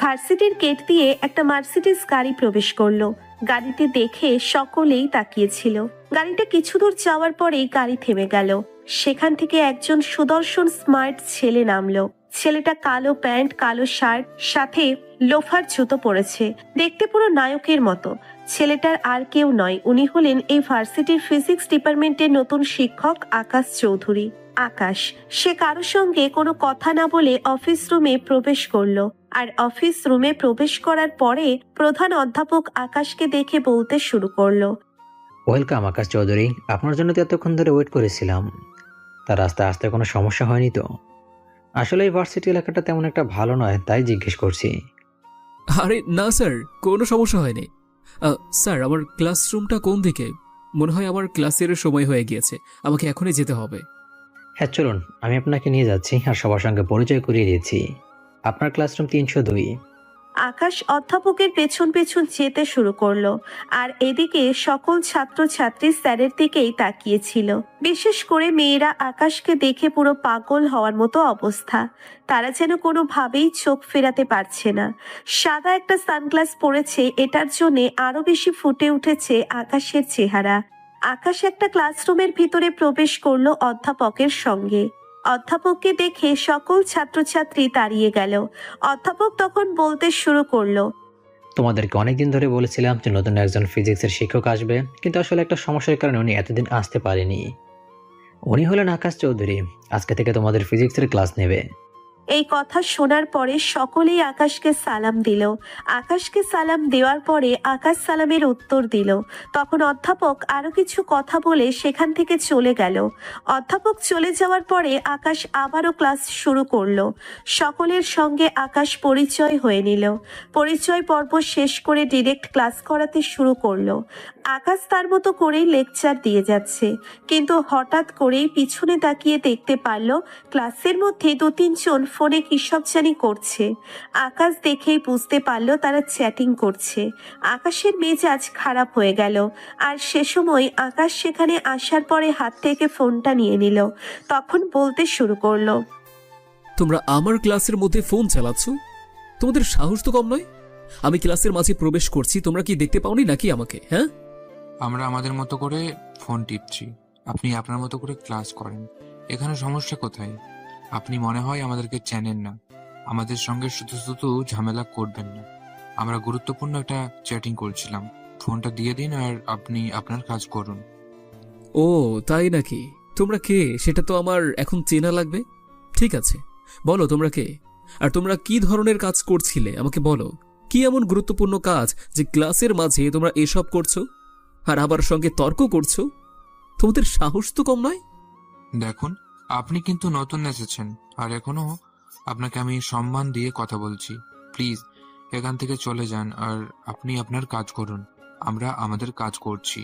ভার্সিটির গেট দিয়ে একটা মার্সিডিজ গাড়ি প্রবেশ করলো। গাড়িতে দেখে সকলেই তাকিয়েছিল। গাড়িটা কিছু দূর যাওয়ার পরেই গাড়ি থেমে গেল। সেখান থেকে একজন সুদর্শন স্মার্ট ছেলে নামলো। ছেলেটা কালো প্যান্ট, কালো শার্ট, সাথে লোফার জুতো পরেছে। দেখতে পুরো নায়কের মতো। ছেলেটার আর কেউ নয়, উনি হলেন এই ভার্সিটির ফিজিক্স ডিপার্টমেন্টের নতুন শিক্ষক আকাশ চৌধুরী। আকাশ সে কারোর সঙ্গে কোনো কথা না বলে অফিস রুমে প্রবেশ করলো। আর অফিস রুমে প্রবেশ করার পরে প্রধান অধ্যাপক আকাশকে দেখে বলতে শুরু করলো, ওয়েলকাম আকাশ চৌধুরী। আপনার জন্য তো এতক্ষণ ধরে ওয়েট করেছিলাম। তার রাস্তায় আসতে কোনো সমস্যা হয়নি তো? আসলে এই ভার্সিটি এলাকাটা তেমন একটা ভালো নয়, তাই জিজ্ঞেস করছি। আরে না স্যার, কোনো সমস্যা হয়নি। স্যার, আমার ক্লাসরুমটা কোন দিকে? মনে হয় আমার ক্লাসের সময় হয়ে গিয়েছে, আমাকে এখনই যেতে হবে। হ্যাঁ চলুন, আমি আপনাকে নিয়ে যাচ্ছি আর সবার সঙ্গে পরিচয় করিয়ে দিচ্ছি। আপনার ক্লাসরুম 302। আকাশ অধ্যাপকের পেছন পেছন যেতে শুরু করলো। আর এদিকে সকল ছাত্রছাত্রী স্যারের দিকেই তাকিয়েছিল। বিশেষ করে মেয়েরা আকাশকে দেখে পুরো পাগল হওয়ার মতো অবস্থা। তারা যেন কোনোভাবেই চোখ ফেরাতে পারছে না। সাদা একটা সানগ্লাস পরেছে, এটার জন্য আরো বেশি ফুটে উঠেছে আকাশের চেহারা। আকাশ একটা ক্লাসরুমের ভিতরে প্রবেশ করলো অধ্যাপকের সঙ্গে। অধ্যাপককে দেখে সকল ছাত্রছাত্রী দাঁড়িয়ে গেল। অধ্যাপক তখন বলতে শুরু করলো, তোমাদেরকে অনেকদিন ধরে বলেছিলাম যে নতুন একজন ফিজিক্সের শিক্ষক আসবে, কিন্তু আসলে একটা সমস্যার কারণে উনি এতদিন আসতে পারেনি। উনি হলেন আকাশ চৌধুরী। আজকে থেকে তোমাদের ফিজিক্সের ক্লাস নেবে। এই কথা শোনার পরে সকলেই আকাশকে সালাম দিল। আকাশকে সালাম দেওয়ার পরে আকাশ সালামের উত্তর দিল। তখন অধ্যাপক আরো কিছু কথা বলে সেখান থেকে চলে গেল। অধ্যাপক চলে যাওয়ার পরে আকাশ আবারও ক্লাস শুরু করলো। সকলের সঙ্গে আকাশ পরিচয় হয়ে নিল। পরিচয় পর্ব শেষ করে ডিরেক্ট ক্লাস করাতে শুরু করলো। আকাশ তার মতো করেই লেকচার দিয়ে যাচ্ছে, কিন্তু হঠাৎ করেই পিছনে তাকিয়ে দেখতে পারল ক্লাসের মধ্যে 2-3 জন ফোনে কিসব জানি করছে। আকাশ দেখেই বুঝতে পারল তারা চ্যাটিং করছে। আকাশের মেজাজ খারাপ হয়ে গেল। আর সে সময় আকাশ সেখানে আসার পরে হাত থেকে ফোনটা নিয়ে নিল। তখন বলতে শুরু করলো, তোমরা আমার ক্লাসের মধ্যে ফোন চালাচ্ছ? তোমাদের সাহস তো কম নয়। আমি ক্লাসের মাঝে প্রবেশ করছি, তোমরা কি দেখতে পাওনি নাকি আমাকে? হ্যাঁ, আমরা আমাদের মতো করে ফোন টিপছি, আপনি আপনার মতো করে ক্লাস করেন। এখানে সমস্যা কোথায়? আপনি মনে হয় আমাদেরকে চেনেন না। আমাদের সঙ্গে শুধু শুধু ঝামেলা করবেন না। আমরা গুরুত্বপূর্ণ একটা চ্যাটিং করছিলাম। ফোনটা দিয়ে দিন আর আপনি আপনার কাজ করুন। ও তাই নাকি? তোমরা কে সেটা তো আমার এখন চেনা লাগবে। ঠিক আছে, বলো তোমরা কে, আর তোমরা কি ধরনের কাজ করছিলে আমাকে বলো। কি এমন গুরুত্বপূর্ণ কাজ যে ক্লাসের মাঝে তোমরা এসব করছো আর আবার সঙ্গে তর্ক করছো? তোমাদের সাহস তো কম নয়। দেখুন, আপনি কিন্তু নতুন এসেছেন, আর এখনো আপনাকে আমি সম্মান দিয়ে কথা বলছি। প্লিজ এখান থেকে চলে যান আর আপনি আপনার কাজ করুন। আমরা আমাদের কাজ করছি।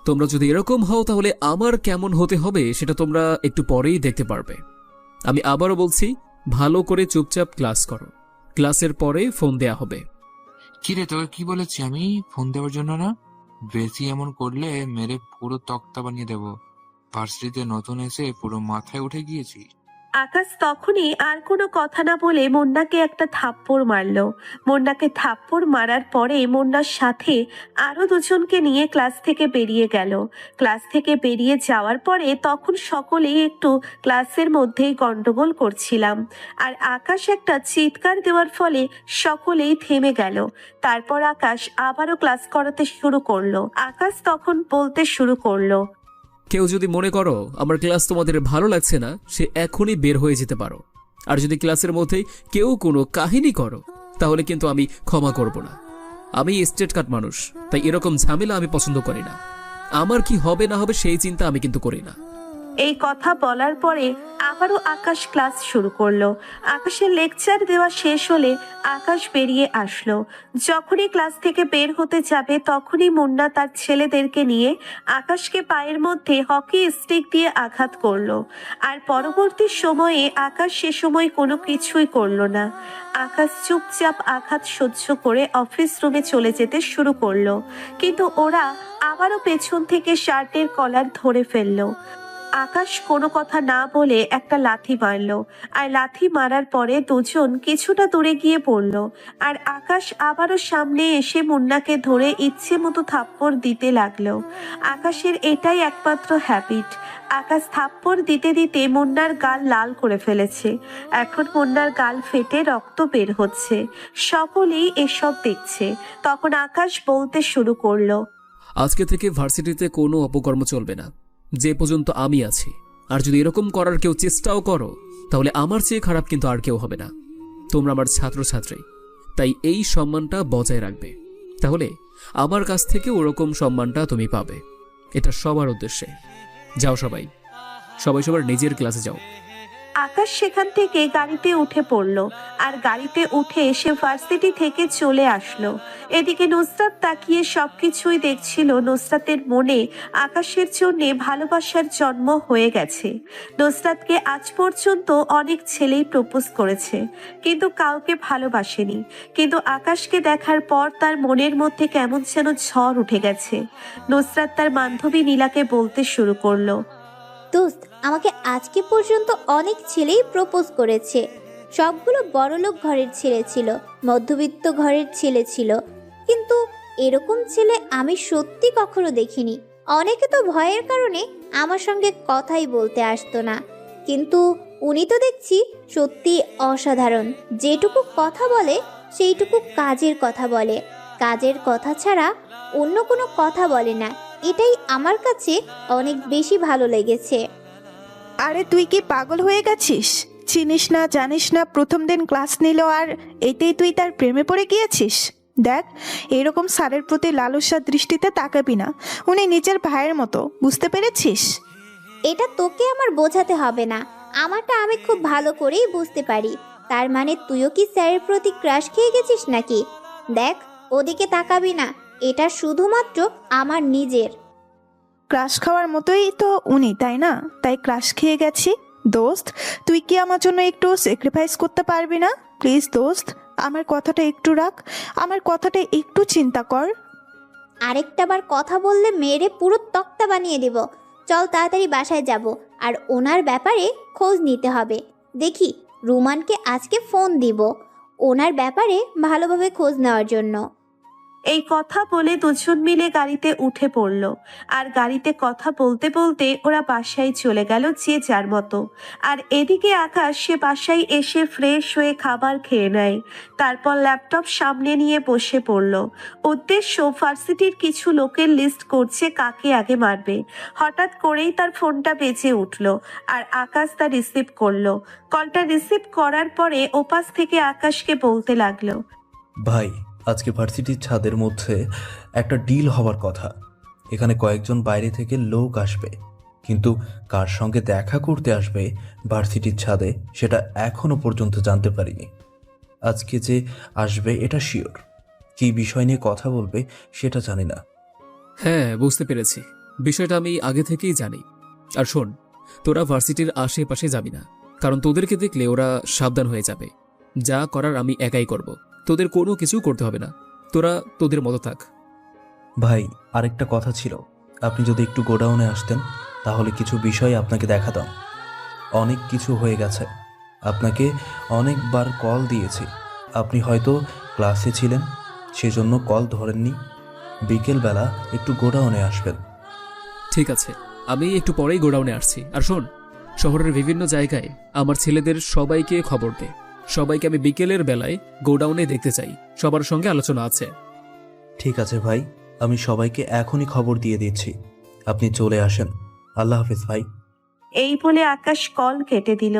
তোমরা যদি এরকম হও তাহলে আমার কেমন হতে হবে সেটা তোমরা একটু পরেই দেখতে পারবে। আমি আবারও বলছি, ভালো করে চুপচাপ ক্লাস করো। ক্লাসের পরে ফোন দেয়া হবে। কিরে, তোকে কি বলেছি আমি ফোন দেওয়ার জন্য না? বেশি এমন করলে মেরে পুরো তক্তা বানিয়ে দেবো। ভার্সিটিতে নতুন এসে পুরো মাথায় উঠে গিয়েছি। আকাশ তখনই আর কোনো কথা না বলে মুন্নাকে একটা থাপ্পড় মারলো। মুন্নাকে থাপ্পড় মারার পরে মুন্নার সাথে আরো 2জনকে নিয়ে ক্লাস থেকে বেরিয়ে গেল। ক্লাস থেকে বেরিয়ে যাওয়ার পরে তখন সকলেই একটু ক্লাসের মধ্যেই গন্ডগোল করছিলাম। আর আকাশ একটা চিৎকার দেওয়ার ফলে সকলেই থেমে গেল। তারপর আকাশ আবারও ক্লাস করাতে শুরু করলো। আকাশ তখন বলতে শুরু করলো, কেউ যদি মনে করো আমার ক্লাস তোমাদের ভালো লাগছে না, সে এখনই বের হয়ে যেতে পারো। আর যদি ক্লাসের মধ্যেই কেউ কোনো কাহিনী করো তাহলে কিন্তু আমি ক্ষমা করব না। আমি স্টেট কাট মানুষ, তাই এরকম ঝামেলা আমি পছন্দ করি না। আমার কি হবে না হবে সেই চিন্তা আমি কিন্তু করি না। এই কথা বলার পরে আবারও আকাশ ক্লাস শুরু করলো। আকাশের লেকচার দেওয়া শেষ হলে আকাশ বেরিয়ে আসলো। যখনই ক্লাস থেকে বের হতে যাবে তখনই মুন্না তার ছেলেদেরকে নিয়ে আকাশকে পায়ের মধ্যে হকি স্টিক দিয়ে আঘাত করলো। আর পরবর্তী সময়ে আকাশ সে সময় কোনো কিছুই করলো না। আকাশ চুপচাপ আঘাত সহ্য করে অফিস রুমে চলে যেতে শুরু করলো। কিন্তু ওরা আবারও পেছন থেকে শার্টের কলার ধরে ফেললো। আকাশ কোনো কথা না বলে একটা লাথি মারল, আর লাথি মারার পরে দুজন কিছুটা দূরে গিয়ে পড়ল। আর আকাশ আবারও সামনে এসে মুন্নাকে ধরে ইচ্ছে মতো থাপ্পড় দিতে লাগলো। আকাশের এটাই একমাত্র হ্যাবিট। আকাশ থাপ্পড় দিতে দিতে মুন্নার গাল লাল করে ফেলেছে। এখন মুন্নার গাল ফেটে রক্ত বের হচ্ছে। সকলেই এসব দেখছে। তখন আকাশ বলতে শুরু করলো, আজকে থেকে ভার্সিটিতে কোনো অপকর্ম চলবে না, যে পর্যন্ত আমি আছি। আর যদি এরকম করার কেউ চেষ্টাও করো, তাহলে আমার চেয়ে খারাপ কিন্তু আর কেউ হবে না। তোমরা আমার ছাত্রছাত্রী, তাই এই সম্মানটা বজায় রাখবে। তাহলে আমার কাছ থেকে ওরকম সম্মানটা তুমি পাবে। এটা সবার উদ্দেশ্যে। যাও সবাই সবার নিজের ক্লাসে যাও। আকাশ সেখান থেকে গাড়িতে উঠে পড়ল। আর গাড়িতে উঠে সে ভার্সিটি থেকে চলে আসলো। এদিকে নুসরাত তাকিয়ে সবকিছুই দেখছিল। নুসরাতের মনে আকাশের জন্য ভালোবাসার জন্ম হয়ে গেছে। নুসরাতকে আজ পর্যন্ত অনেক ছেলেই প্রপোজ করেছে, কিন্তু কাউকে ভালোবাসেনি। কিন্তু আকাশকে দেখার পর তার মনের মধ্যে কেমন যেন ঝড় উঠে গেছে। নুসরাত তার বান্ধবী নীলাকে বলতে শুরু করলো, দোস্ত, আমাকে আজকে পর্যন্ত অনেক ছেলেই প্রপোজ করেছে। সবগুলো বড়লোক ঘরের ছেলে ছিল, মধ্যবিত্ত ঘরের ছেলে ছিল, কিন্তু এরকম ছেলে আমি সত্যি কখনো দেখিনি। অনেকে তো ভয়ের কারণে আমার সঙ্গে কথাই বলতে আসতো না, কিন্তু উনি তো দেখছি সত্যি অসাধারণ। যেটুকু কথা বলে সেইটুকু কাজের কথা বলে, কাজের কথা ছাড়া অন্য কোনো কথা বলে না। এটাই আমার কাছে অনেক বেশি ভালো লেগেছে। আরে তুই কি পাগল হয়ে গেছিস? চিনিস না জানিস না, প্রথম দিন ক্লাস নিল আর এতেই তুই তার প্রেমে পড়ে গিয়েছিস? দেখ, এরকম স্যারের প্রতি লালসার দৃষ্টিতে তাকাবি না। উনি নিজের ভাইয়ের মতো, বুঝতে পেরেছিস? এটা তোকে আমার বোঝাতে হবে না, আমারটা আমি খুব ভালো করেই বুঝতে পারি। তার মানে তুইও কি স্যারের প্রতি ক্রাশ খেয়ে গেছিস নাকি? দেখ, ওদিকে তাকাবি না, এটা শুধুমাত্র আমার নিজের। ক্রাশ খাওয়ার মতোই তো উনি, তাই না? তাই ক্রাশ খেয়ে গেছি। দোস্ত, তুই কি আমার জন্য একটু স্যাক্রিফাইস করতে পারবি না? প্লিজ দোস্ত, আমার কথাটা একটু রাখ, আমার কথাটা একটু চিন্তা কর। আরেকটাবার কথা বললে মেরে পুরো তক্তা বানিয়ে দেব। চল তাড়াতাড়ি বাসায় যাব, আর ওনার ব্যাপারে খোঁজ নিতে হবে। দেখি, রুমানকে আজকে ফোন দিব ওনার ব্যাপারে ভালোভাবে খোঁজ নেওয়ার জন্য। এই কথা বলে দুজন মিলে গাড়িতে উঠে পড়ল। আর গাড়িতে কথা বলতে বলতে ওরা বাসায় চলে গেল যে যার মতো। আর এদিকে আকাশ সে বাসায় এসে ফ্রেশ হয়ে খাবার খেয়ে নেয়। তারপর ল্যাপটপ সামনে নিয়ে বসে পড়ল। উদ্দেশ্য ভার্সিটির কিছু লোকের লিস্ট করছে কাকে আগে মারবে। হঠাৎ করেই তার ফোনটা বেজে উঠল। আর আকাশ তা রিসিভ করলো। কলটা রিসিভ করার পরে ওপাশ থেকে আকাশকে বলতে লাগলো, ভাই, আজকে ভার্সিটির ছাদের মধ্যে একটা ডিল হওয়ার কথা। এখানে কয়েকজন বাইরে থেকে লোক আসবে, কিন্তু কার সঙ্গে দেখা করতে আসবে ভার্সিটির ছাদে সেটা এখনো পর্যন্ত জানতে পারিনি। আজকে যে আসবে এটা শিওর, কী বিষয় নিয়ে কথা বলবে সেটা জানি না। হ্যাঁ, বুঝতে পেরেছি। বিষয়টা আমি আগে থেকেই জানি। আর শোন, তোরা ভার্সিটির আশেপাশে যাবি না, কারণ তোদেরকে দেখলে ওরা সাবধান হয়ে যাবে। যা করার আমি একাই করব, তোদের কোনো কিছু করতে হবে না। তোরা তোদের মতো থাক। ভাই, আরেকটা কথা ছিল, আপনি যদি একটু গোডাউনে আসতেন তাহলে কিছু বিষয় আপনাকে দেখাতাম। অনেক কিছু হয়ে গেছে, আপনাকে অনেকবার কল দিয়েছি, আপনি হয়তো ক্লাসে ছিলেন সেজন্য কল ধরেননি। বিকেলবেলা একটু গোডাউনে আসবেন। ঠিক আছে, আমি একটু পরেই গোডাউনে আসছি। আর শোন, শহরের বিভিন্ন জায়গায় আমার ছেলেদের সবাইকে খবর দে। সবাইকে আমি বিকেলের বেলায় গোডাউনে দেখতে চাই। সবার সঙ্গে আলোচনা আছে। ঠিক আছে ভাই, আমি সবাইকে এখনই খবর দিয়ে দিচ্ছি, আপনি চলে আসেন। আল্লাহ হাফিজ ভাই। এই বলে আকাশ কল কেটে দিল।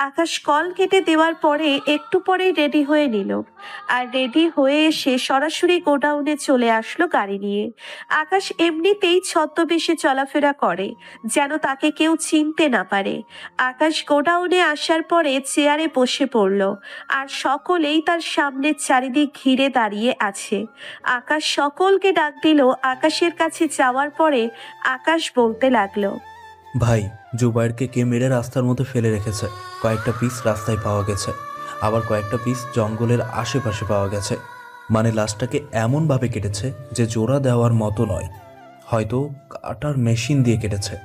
আকাশ কল কেটে দেওয়ার পরে একটু পরেই রেডি হয়ে নিল। আর রেডি হয়ে এসে সরাসরি গোডাউনে চলে আসলো গাড়ি নিয়ে। আকাশ এমনিতেই ছদ্মবেশে চলাফেরা করে, যেন তাকে কেউ চিনতে না পারে। আকাশ গোডাউনে আসার পরে চেয়ারে বসে পড়ল। আর সকলেই তার সামনে চারিদিক ঘিরে দাঁড়িয়ে আছে। আকাশ সকলকে ডাক দিল। আকাশের কাছে যাওয়ার পরে আকাশ বলতে লাগলো, ভাই, জুবাইরকে কে মেরে রাস্তার মধ্যে ফেলে রেখেছে। কয়েকটা পিস রাস্তায় পাওয়া গেছে, আবার কয়েকটা পিস জঙ্গলের আশেপাশে পাওয়া গেছে। মানে লাশটাকে এমনভাবে কেটেছে যে জোড়া দেওয়ার মতো নয়, হয়তো কাটার মেশিন দিয়ে কেটেছে।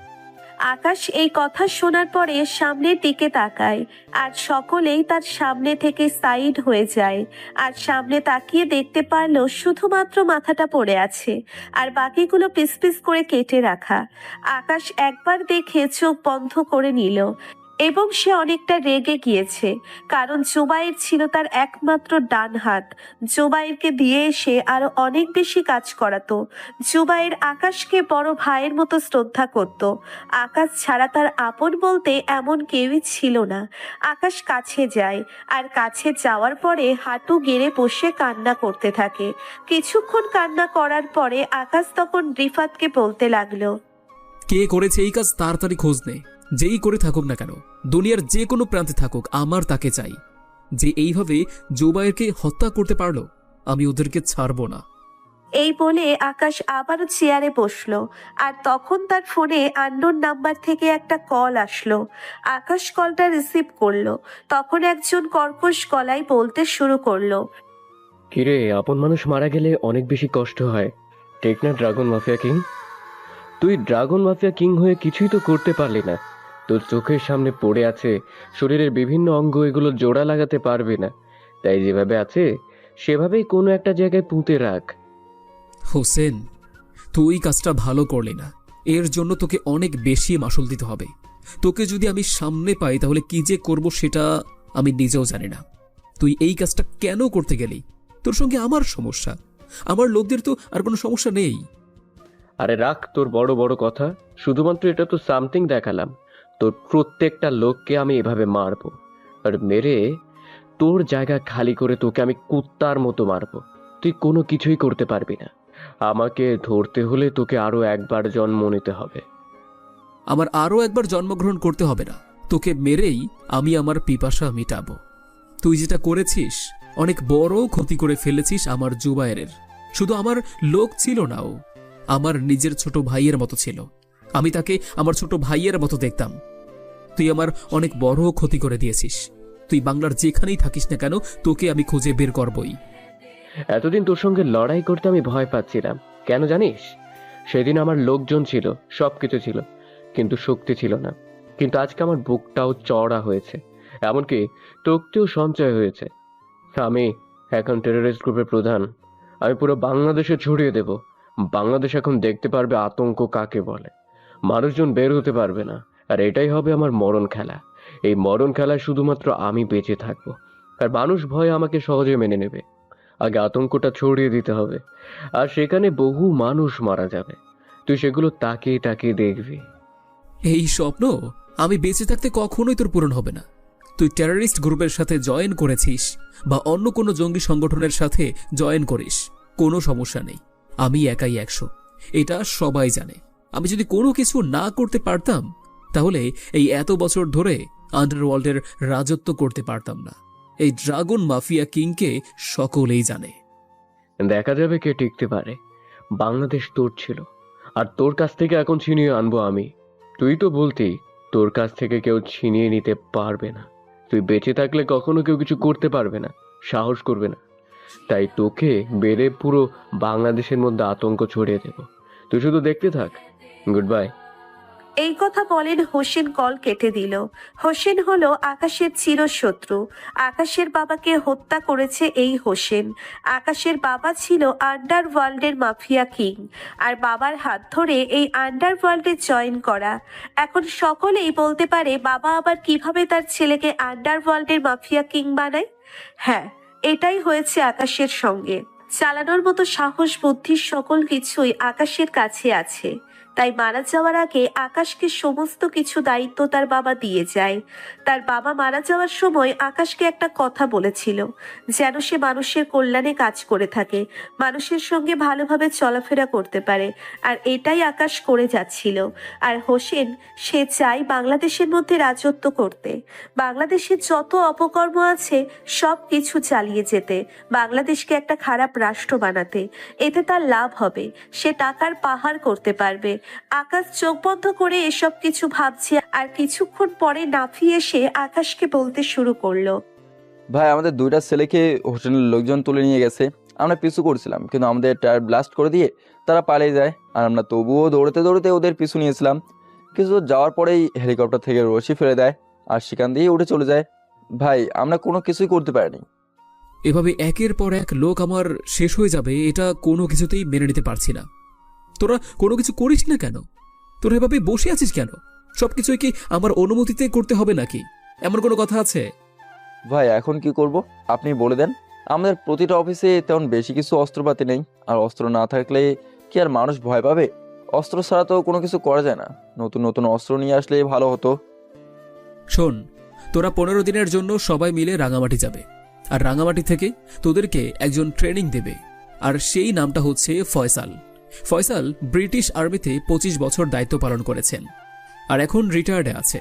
আকাশ এই কথা শোনার পরে সামনের দিকে তাকায় আর সকলেই তার সামনে থেকে সাইড হয়ে যায়। আর সামনে তাকিয়ে দেখতে পারলো শুধুমাত্র মাথাটা পড়ে আছে আর বাকিগুলো পিস পিস করে কেটে রাখা। আকাশ একবার দেখে চোখ বন্ধ করে নিল এবং সে অনেকটা রেগে গিয়েছে, কারণ জুবাইর ছিল তার একমাত্র ডান হাত। জুবাইরকে দিয়ে সে আরো অনেক বেশি কাজ করাতো। জুবাইর আকাশকে বড় ভাইয়ের মতো শ্রদ্ধা করত। আকাশ ছাড়া তার আপন বলতে এমন কেউই ছিল না। আকাশ কাছে যায় আর কাছে যাওয়ার পরে হাঁটু গেড়ে বসে কান্না করতে থাকে। কিছুক্ষণ কান্না করার পরে আকাশ তখন রিফাতকে বলতে লাগলো, কে করেছে এই কাজ তাড়াতাড়ি খোঁজ নে। যেই করে থাকুক না কেন, দুনিয়ার যে কোনো প্রান্তে থাকুক, আমার তাকে চাই। যে এইভাবে জুবাইরকে হত্যা করতে পারলো, আমি ওদেরকে ছাড়বো না। এই বলে আকাশ আবারও চেয়ারে বসলো আর তখন তার ফোনে আননোন নাম্বার থেকে একটা কল আসলো। আকাশ কলটা রিসিভ করলো। তখন একজন কর্কশ গলায় বলতে শুরু করলো, কিরে, আপন মানুষ মারা গেলে অনেক বেশি কষ্ট হয়, ঠিক না ড্রাগন মাফিয়া কিং? তুই ড্রাগন মাফিয়া কিং হয়ে কিছুই তো করতে পারলি না। তোর চোখের সামনে পড়ে আছে শরীরের বিভিন্ন অঙ্গ, এগুলো জোড়া লাগাতে পারবে না। তাই যেভাবে আছে সেভাবেই কোনো একটা জায়গায় পুঁতে রাখ। হোসেন, তুই কাজটা ভালো করলি না। এর জন্য তোকে অনেক বেশি মাসুল দিতে হবে। তোকে যদি আমি সামনে পাই তাহলে কি যে করব সেটা আমি নিজেও জানি না। তুই এই কাজটা কেন করতে গেলি? তোর সঙ্গে আমার সমস্যা, আমার লোকদের তো আর কোনো সমস্যা নেই। আরে রাখ তোর বড় বড় কথা, শুধুমাত্র এটা তো সামথিং দেখালাম। তোর প্রত্যেকটা লোককে আমি এভাবে মারবো, আর মেরে তোর জায়গা খালি করে তোকে আমি কুত্তার মতো মারবো। তুই কোনো কিছুই করতে পারবি না। আমাকে ধরতে হলে তোকে আরো একবার জন্ম নিতে হবে। আমার আরও একবার জন্মগ্রহণ করতে হবে না, তোকে মেরেই আমি আমার পিপাসা মিটাবো। তুই যেটা করেছিস, অনেক বড় ক্ষতি করে ফেলেছিস আমার জুবায়েরের। শুধু আমার লোক ছিল না, ও আমার নিজের ছোট ভাইয়ের মতো ছিল। আমি তাকে আমার ছোট ভাইয়ের মতো দেখতাম। তুই আমার অনেক বড় ক্ষতি করে দিয়েছিস। তুই বাংলার যেখানেই থাকিস না কেন, তোকে আমি খুঁজে বের করবই। এতদিন তোর সঙ্গে লড়াই করতে আমি ভয় পাচ্ছিলাম, কেন জানিস? সেদিন আমার লোকজন ছিল, সবকিছু ছিল, কিন্তু শক্তি ছিল না। কিন্তু আজকে আমার বুকটাও চড়া হয়েছে, এমনকি শক্তিও সঞ্চয় হয়েছে। আমি এখন টেররিস্ট গ্রুপের প্রধান। আমি পুরো বাংলাদেশে ছড়িয়ে দেব। বাংলাদেশ এখন দেখতে পারবে আতঙ্ক কাকে বলে। মানুষজন বের হতে পারবে না, আর এটাই হবে আমার মরণ খেলা। এই মরণ খেলায় শুধুমাত্র আমি বেঁচে থাকবো, আর মানুষ ভয়ে আমাকে সহজে মেনে নেবে। আগে আতঙ্কটা ছড়িয়ে দিতে হবে, আর সেখানে বহু মানুষ মারা যাবে। তুই সেগুলো তাকিয়ে তাকিয়ে দেখবি। এই স্বপ্ন আমি বেঁচে থাকতে কখনোই তোর পূরণ হবে না। তুই টেররিস্ট গ্রুপের সাথে জয়েন করেছিস বা অন্য কোনো জঙ্গি সংগঠনের সাথে জয়েন করিস, কোনো সমস্যা নেই। আমি একাই 100, এটা সবাই জানে। আমি যদি কোনো কিছু না করতে পারতাম তাহলে এই এত বছর ধরে আন্ডারওয়ার্ল্ডের রাজত্ব করতে পারতাম না। এই ড্রাগন মাফিয়া কিংকে সকলেই জানে। দেখা যাবে কে টিকতে পারে। বাংলাদেশ তোর ছিল, আর তোর কাছ থেকে এখন ছিনিয়ে আনবো আমি। তুই তো বলতি তোর কাছ থেকে কেউ ছিনিয়ে নিতে পারবে না। তুই বেঁচে থাকলে কখনো কেউ কিছু করতে পারবে না, সাহস করবে না। তাই তোকে বেড়ে পুরো বাংলাদেশের মধ্যে আতঙ্ক ছড়িয়ে দেব। তুই শুধু দেখতে থাক। Good bye. এই কথা বলেন হোসেন কল কেটে দিল। হোসেন হলো আকাশের চিরশত্রু। আকাশের বাবাকে হত্যা করেছে এই হোসেন। আকাশের বাবা ছিল আন্ডারওয়ার্ল্ডের মাফিয়া কিং, আর বাবার হাত ধরে এই আন্ডারওয়ার্ল্ডে জয়েন করা। এখন সকলেই বলতে পারে বাবা আবার কিভাবে তার ছেলেকে আন্ডারওয়ার্ল্ডের মাফিয়া কিং বানায়। হ্যাঁ, এটাই হয়েছে আকাশের সঙ্গে। চালানোর মতো সাহস, বুদ্ধি সকল কিছুই আকাশের কাছে আছে। তাই মারা যাওয়ার আগে আকাশকে সমস্ত কিছু দায়িত্ব তার বাবা দিয়ে যায়। তার বাবা মারা যাওয়ার সময় আকাশকে একটা কথা বলেছিল, যেন সে মানুষের কল্যাণে কাজ করে থাকে, মানুষের সঙ্গে ভালোভাবে চলাফেরা করতে পারে। আর এটাই আকাশ করে যাচ্ছিল। আর হোসেন, সে চায় বাংলাদেশের মধ্যে রাজত্ব করতে, বাংলাদেশের যত অপকর্ম আছে সব কিছু চালিয়ে যেতে, বাংলাদেশকে একটা খারাপ রাষ্ট্র বানাতে। এতে তার লাভ হবে, সে টাকার পাহাড় করতে পারবে। আকাশ চোখ বন্ধ করে এসব কিছু ভাবছে, আর কিছুক্ষণ পরে নাফি এসে আকাশকে বলতে শুরু করলো, ভাই, আমাদের দুইটা ছেলেকে হোটেলের লোকজন তুলে নিয়ে গেছে। আমরা পিছু করছিলাম, কিন্তু আমাদের টায়ার ব্লাস্ট করে দিয়ে তারা পালিয়ে যায়, আর আমরা তবুও দৌড়তে দৌড়তে ওদের পিছু নিয়েছিলাম। কিছু দূর যাওয়ার পরেই হেলিকপ্টার থেকে রশি ফেলে দেয় আর সেখান দিয়ে উঠে চলে যায়। ভাই আমরা কোনো কিছুই করতে পারিনি। এভাবে একের পর এক লোক আমার শেষ হয়ে যাবে, এটা কোনো কিছুতেই মেনে নিতে পারছি না। তোরা কোনো কিছু করিস না কেন? তোরা এভাবে বসে আছিস কেন? সবকিছুই কি আমার অনুমতিতে করতে হবে নাকি? এমন কোনো কথা আছে? ভাই এখন কি করব আপনি বলে দেন। আমাদের প্রতিটা অফিসে তেমন বেশি কিছু অস্ত্রপাতি নেই, আর অস্ত্র না থাকলে কি আর মানুষ ভয় পাবে? অস্ত্র ছাড়া তো কোনো কিছু করা যায় না। নতুন নতুন অস্ত্র নিয়ে আসলে ভালো হতো। শোন, তোরা 15 দিনের জন্য সবাই মিলে রাঙামাটি যাবে, আর রাঙামাটি থেকে তোদেরকে একজন ট্রেনিং দেবে, আর সেই নামটা হচ্ছে ফয়সাল। ফয়সাল ব্রিটিশ আর্মিতে 25 বছর দায়িত্ব পালন করেছেন, আর এখন রিটায়ার্ডে আছে।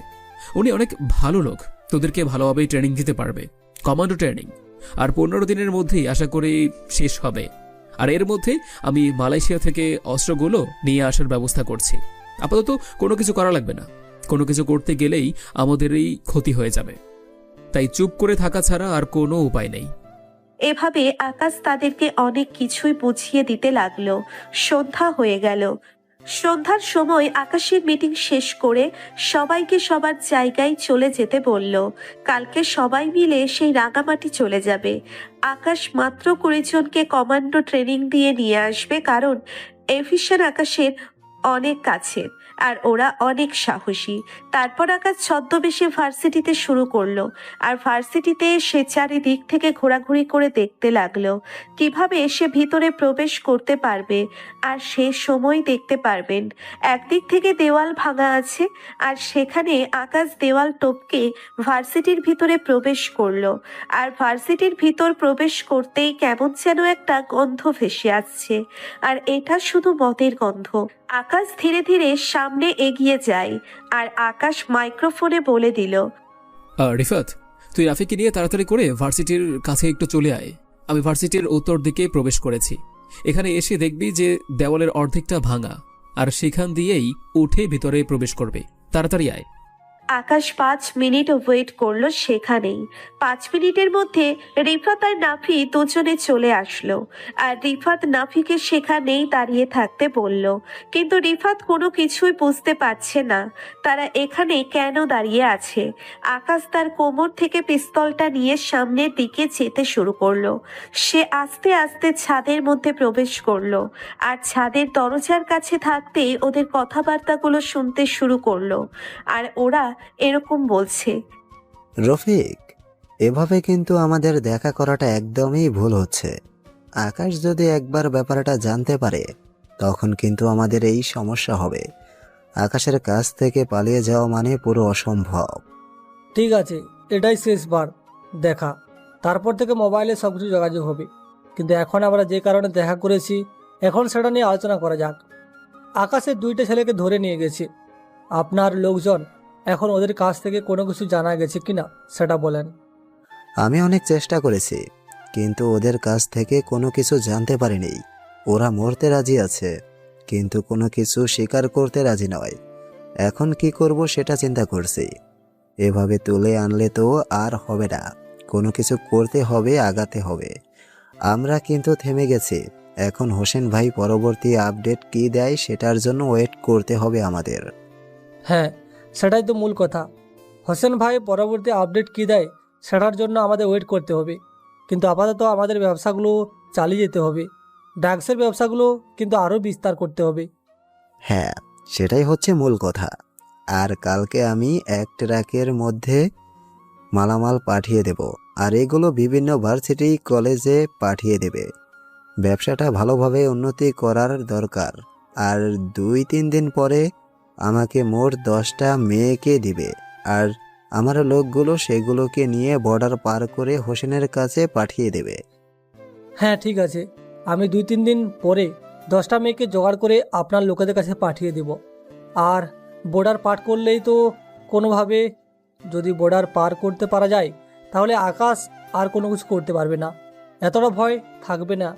উনি অনেক ভালো লোক, তোদেরকে ভালোভাবেই ট্রেনিং দিতে পারবে, কমান্ডো ট্রেনিং। আর 15 দিনের মধ্যেই আশা করি শেষ হবে। আর এর মধ্যে আমি মালয়েশিয়া থেকে অস্ত্রগুলো নিয়ে আসার ব্যবস্থা করছি। আপাতত কোনো কিছু করা লাগবে না, কোনো কিছু করতে গেলেই আমাদেরই ক্ষতি হয়ে যাবে, তাই চুপ করে থাকা ছাড়া আর কোনো উপায় নেই। এভাবে আকাশ তাদেরকে অনেক কিছুই বুঝিয়ে দিতে লাগলো। সন্ধ্যা হয়ে গেল। সন্ধ্যার সময় আকাশের মিটিং শেষ করে সবাইকে সবার জায়গায় চলে যেতে বলল। কালকে সবাই মিলে সেই রাঙামাটি চলে যাবে। আকাশ মাত্র 20 জনকে কমান্ডো ট্রেনিং দিয়ে নিয়ে আসবে, কারণ এভিশন আকাশের অনেক কাছে আর ওরা অনেক সাহসী। তারপর আকাশ ছদ্মবেশে ভার্সিটিতে শুরু করলো। আর ভার্সিটিতে সে চারিদিক থেকে ঘোরাঘুরি করে দেখতে লাগলো কিভাবে সে ভিতরে প্রবেশ করতে পারবে। আর সে সময় দেখতে পারবেন একদিক থেকে দেওয়াল ভাঙা আছে, আর সেখানে আকাশ দেওয়াল টপকে ভার্সিটির ভিতরে প্রবেশ করলো। আর ভার্সিটির ভিতর প্রবেশ করতেই কেমন যেন একটা গন্ধ ভেসে আসছে, আর এটা শুধু মদের গন্ধ। আকাশ ধীরে ধীরে সামনে এগিয়ে যায়, আর আকাশ মাইক্রোফোনে বলে দিল, রিফাত, তুই রাফিকে নিয়ে তাড়াতাড়ি করে ভার্সিটির কাছে একটু চলে আয়। আমি ভার্সিটির উত্তর দিকে প্রবেশ করেছি। এখানে এসে দেখবি যে দেওয়ালের অর্ধেকটা ভাঙা, আর সেখান দিয়েই উঠে ভিতরে প্রবেশ করবে। তাড়াতাড়ি আয়। আকাশ 5 মিনিট ওয়েট করলো সেখানেই। 5 মিনিটের মধ্যে রিফাত আর নাফি দুজনে চলে আসলো। আর রিফাত নাফিকে সেখানেই দাঁড়িয়ে থাকতে বলল, কিন্তু রিফাত কোনো কিছুই বুঝতে পারছে না তারা এখানে কেন দাঁড়িয়ে আছে। আকাশ তার কোমর থেকে পিস্তলটা নিয়ে সামনের দিকে যেতে শুরু করলো। সে আস্তে আস্তে ছাদের মধ্যে প্রবেশ করলো, আর ছাদের দরজার কাছে থাকতেই ওদের কথাবার্তাগুলো শুনতে শুরু করলো। আর ওরা এরকম বলছে, রফিক, এভাবে কিন্তু আমাদের দেখা করাটা একদমই ভুল হচ্ছে। আকাশ যদি একবার ব্যাপারটা জানতে পারে তখন কিন্তু আমাদের এই সমস্যা হবে। আকাশের কাছ থেকে পালিয়ে যাওয়া মানে পুরো অসম্ভব। ঠিক আছে, এটাই শেষবার দেখা, তারপর থেকে মোবাইলে সব কিছু যোগাযোগ হবে। কিন্তু এখন আমরা যে কারণে দেখা করেছি, এখন সেটা নিয়ে আলোচনা করা যাক। আকাশের 2টা ছেলেকে ধরে নিয়ে গেছে। আপনার লোকজন এখন ওদের কাছ থেকে কোনো কিছু জানা গেছে কিনা সেটা বলেন। আমি অনেক চেষ্টা করেছি, কিন্তু ওদের কাছ থেকে কোনো কিছু জানতে পারিনি। ওরা মরতে রাজি আছে, কিন্তু কোনো কিছু স্বীকার করতে রাজি নয়। এখন কি করব সেটা চিন্তা করছি। এভাবে তুলে আনলে তো আর হবে না, কোনো কিছু করতে হবে, আগাতে হবে। আমরা কিন্তু থেমে গেছি। এখন হোসেন ভাই পরবর্তী আপডেট কি দেয় সেটার জন্য ওয়েট করতে হবে আমাদের। হ্যাঁ, সেটাই তো মূল কথা। হোসেন ভাই পরবর্তী আপডেট কী দেয় সেটার জন্য আমাদের ওয়েট করতে হবে। কিন্তু আপাতত আমাদের ব্যবসাগুলো চালিয়ে যেতে হবে। ড্রাগসের ব্যবসাগুলো কিন্তু আরও বিস্তার করতে হবে। হ্যাঁ, সেটাই হচ্ছে মূল কথা। আর কালকে আমি 1 ট্রাকের মধ্যে মালামাল পাঠিয়ে দেব, আর এগুলো বিভিন্ন ভার্সিটি কলেজে পাঠিয়ে দেবে। ব্যবসাটা ভালোভাবে উন্নতি করার দরকার। আর 2-3 দিন পরে আমাকে মোট 10টা মেয়েকে দিবে, আর আমার লোকগুলো সেগুলোকে নিয়ে বর্ডার পার করে হোসেনের কাছে পাঠিয়ে দেবে। হ্যাঁ ঠিক আছে, আমি 2-3 দিন পরে 10টা মেয়েকে জোগাড় করে আপনার লোকেদের কাছে পাঠিয়ে দেব। আর বর্ডার পার করলেই তো কোনোভাবে, যদি বর্ডার পার করতে পারা যায় তাহলে আকাশ আর কোনো কিছু করতে পারবে না, এতটা ভয় থাকবে না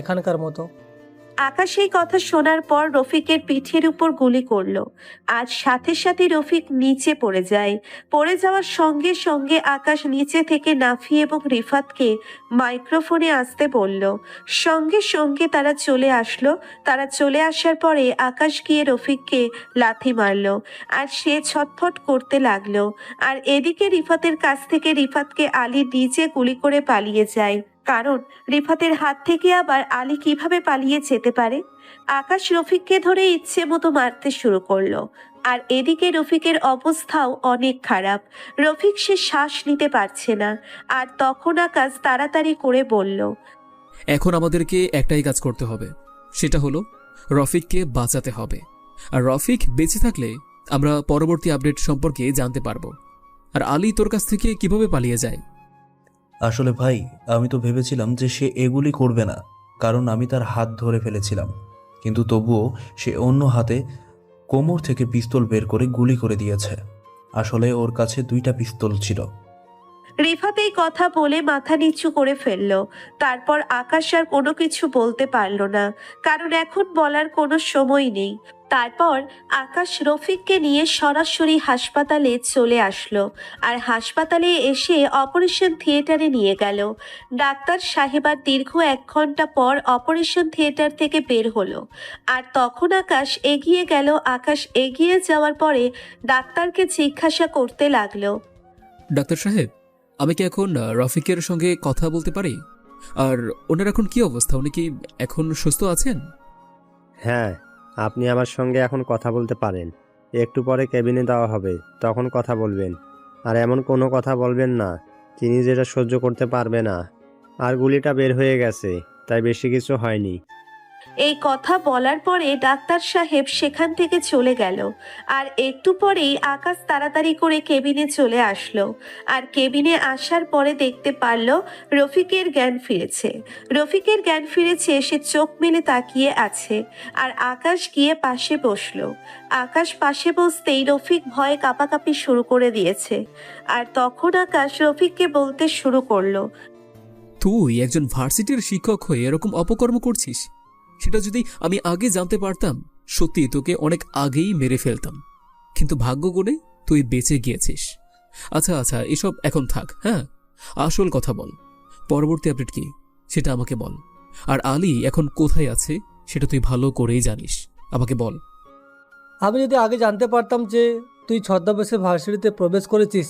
এখানকার মতো। আকাশ এই কথা শোনার পর রফিকের পিঠের উপর গুলি করলো আর সাথে সাথে রফিক নিচে পড়ে যায়। পড়ে যাওয়ার সঙ্গে সঙ্গে আকাশ নিচে থেকে নাফি এবং রিফাতকে মাইক্রোফোনে আসতে বলল। সঙ্গে সঙ্গে তারা চলে আসলো। তারা চলে আসার পরে আকাশ গিয়ে রফিককে লাথি মারলো আর সে ছটফট করতে লাগলো। আর এদিকে রিফাতের কাছ থেকে রিফাতকে আলী নিচে গুলি করে পালিয়ে যায়। কারণ রিফাতের হাত থেকে আবার আলী কিভাবে পালিয়ে যেতে পারে। আকাশ রফিককে ধরে ইচ্ছে মতো মারতে শুরু করলো। আর এদিকে রফিকের অবস্থাও অনেক খারাপ। রফিক সে শ্বাস নিতে পারছে না। আর তখন আকাশ তাড়াতাড়ি করে বলল, এখন আমাদেরকে একটাই কাজ করতে হবে, সেটা হলো রফিককে বাঁচাতে হবে। আর রফিক বেঁচে থাকলে আমরা পরবর্তী আপডেট সম্পর্কে জানতে পারবো। আর আলী তোর কাছ থেকে কিভাবে পালিয়ে যায়? আসলে ভাই, আমি তো ভেবেছিলাম যে সে এগুলি করবে না, কারণ আমি তার হাত ধরে ফেলেছিলাম। কিন্তু তবুও সে অন্য হাতে কোমর থেকে পিস্তল বের করে গুলি করে দিয়েছে। আসলে ওর কাছে 2টা পিস্তল ছিল। রিফাত এই কথা বলে মাথা নিচু করে ফেলল। তারপর আকাশ আর কোনো কিছু বলতে পারল না, কারণ এখন বলার কোনো সময় নেই। তারপর আকাশ রফিককে নিয়ে সরাসরি হাসপাতালে চলে আসলো। আর হাসপাতালে এসে অপারেশন থিয়েটারে নিয়ে গেল। ডাক্তার সাহেবা দীর্ঘ 1 ঘন্টা পর অপারেশন থিয়েটার থেকে বের হলো। আর তখন আকাশ এগিয়ে গেল। আকাশ এগিয়ে যাওয়ার পরে ডাক্তারকে জিজ্ঞাসা করতে লাগলো, ডাক্তার সাহেব, আমি কি এখন রফিকের সঙ্গে কথা বলতে পারি? আর ওনার এখন কি অবস্থা? উনি কি এখন সুস্থ আছেন? হ্যাঁ, আপনি আমার সঙ্গে এখন কথা বলতে পারেন। একটু পরে কেবিনে দেওয়া হবে, তখন কথা বলবেন। আর এমন কোনো কথা বলবেন না তিনি যেটা সহ্য করতে পারবে না। আর গুলিটা বের হয়ে গেছে, তাই বেশি কিছু হয়নি। এই কথা বলার পরে ডাক্তার সাহেব সেখান থেকে চলে গেল। আর একটু পরেই আকাশ তাড়াতাড়ি করে কেবিনে চলে আসলো। আর কেবিনে আসার পরে দেখতে পারল রফিকের জ্ঞান ফিরেছে। রফিকের জ্ঞান ফিরেছে, সে চোখ মেলে তাকিয়ে আছে। আর আকাশ গিয়ে পাশে বসলো। আকাশ পাশে বসতেই রফিক ভয়ে কাঁপাকাঁপি শুরু করে দিয়েছে। আর তখন আকাশ রফিককে বলতে শুরু করলো, তুই একজন ভার্সিটির শিক্ষক হয়ে এরকম অপকর্ম করছিস? সেটা যদি আমি আগে জানতে পারতাম, সত্যি তোকে অনেক আগেই মেরে ফেলতাম। কিন্তু ভাগ্য গুণে তুই বেঁচে গিয়েছিস। আচ্ছা আচ্ছা, এসব এখন থাক। হ্যাঁ, আসল কথা বল, পরবর্তী আপডেট কি সেটা আমাকে বল। আর আলী এখন কোথায় আছে সেটা তুই ভালো করেই জানিস, আমাকে বল। আমি যদি আগে জানতে পারতাম যে তুই ছদ্মবেশে ভার্সিটিতে প্রবেশ করেছিস,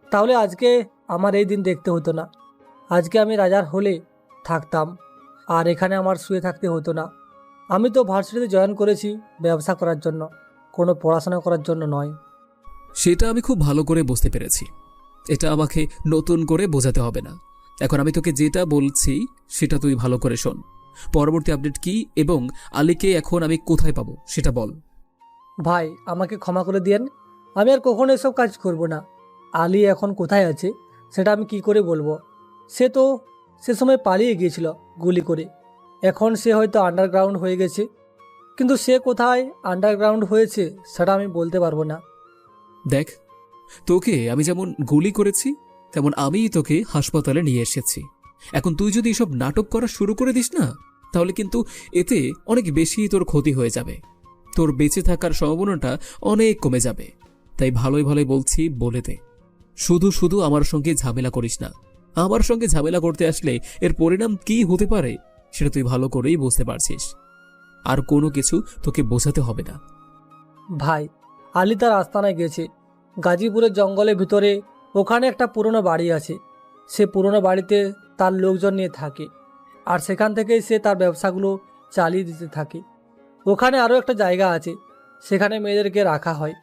তাহলে আজকে আমার এই দিন দেখতে হতো না। আজকে আমি রাজার হলে থাকতাম, আর এখানে আমার শুয়ে থাকতে হতো না। আমি তো ভার্সিটিতে জয়েন করেছি ব্যবসা করার জন্য, কোনো পড়াশোনা করার জন্য নয়। সেটা আমি খুব ভালো করে বুঝতে পেরেছি। এটা আমাকে নতুন করে বোঝাতে হবে না। এখন আমি তোকে যেটা বলছি সেটা তুই ভালো করে শোন। পরবর্তী আপডেট কি এবং আলীকে এখন আমি কোথায় পাবো সেটা বল। ভাই, আমাকে ক্ষমা করে দিয়েন, আমি আর কখনো এসব কাজ করব না। আলী এখন কোথায় আছে সেটা আমি কি করে বলবো? সে সময় পালিয়ে গিয়েছিল গুলি করে। এখন সে হয়তো আন্ডারগ্রাউন্ড হয়ে গেছে, কিন্তু সে কোথায় আন্ডারগ্রাউন্ড হয়েছে সেটা আমি বলতে পারবো না। দেখ, তোকে আমি যেমন গুলি করেছি তেমন আমিই তোকে হাসপাতালে নিয়ে এসেছি। এখন তুই যদি এসব নাটক করা শুরু করে দিস না, তাহলে কিন্তু এতে অনেক বেশি তোর ক্ষতি হয়ে যাবে। তোর বেঁচে থাকার সম্ভাবনাটা অনেক কমে যাবে। তাই ভালোই ভালোই বলছি, বলে দে। শুধু শুধু আমার সঙ্গে ঝামেলা করিস না। আমার সঙ্গে ঝামেলা করতে আসলে এর পরিণাম কি হতে পারে সেটা তুই ভালো করেই বুঝতে পারছিস। আর কোনো কিছু তোকে বোঝাতে হবে না। ভাই, আলী তার আস্তানায় গেছে গাজীপুরের জঙ্গলের ভিতরে। ওখানে একটা পুরনো বাড়ি আছে। সে পুরনো বাড়িতে তার লোকজন নিয়ে থাকে, আর সেখান থেকেই সে তার ব্যবসাগুলো চালিয়ে দিতে থাকে। ওখানে আরও একটা জায়গা আছে, সেখানে মেয়েদেরকে রাখা হয়।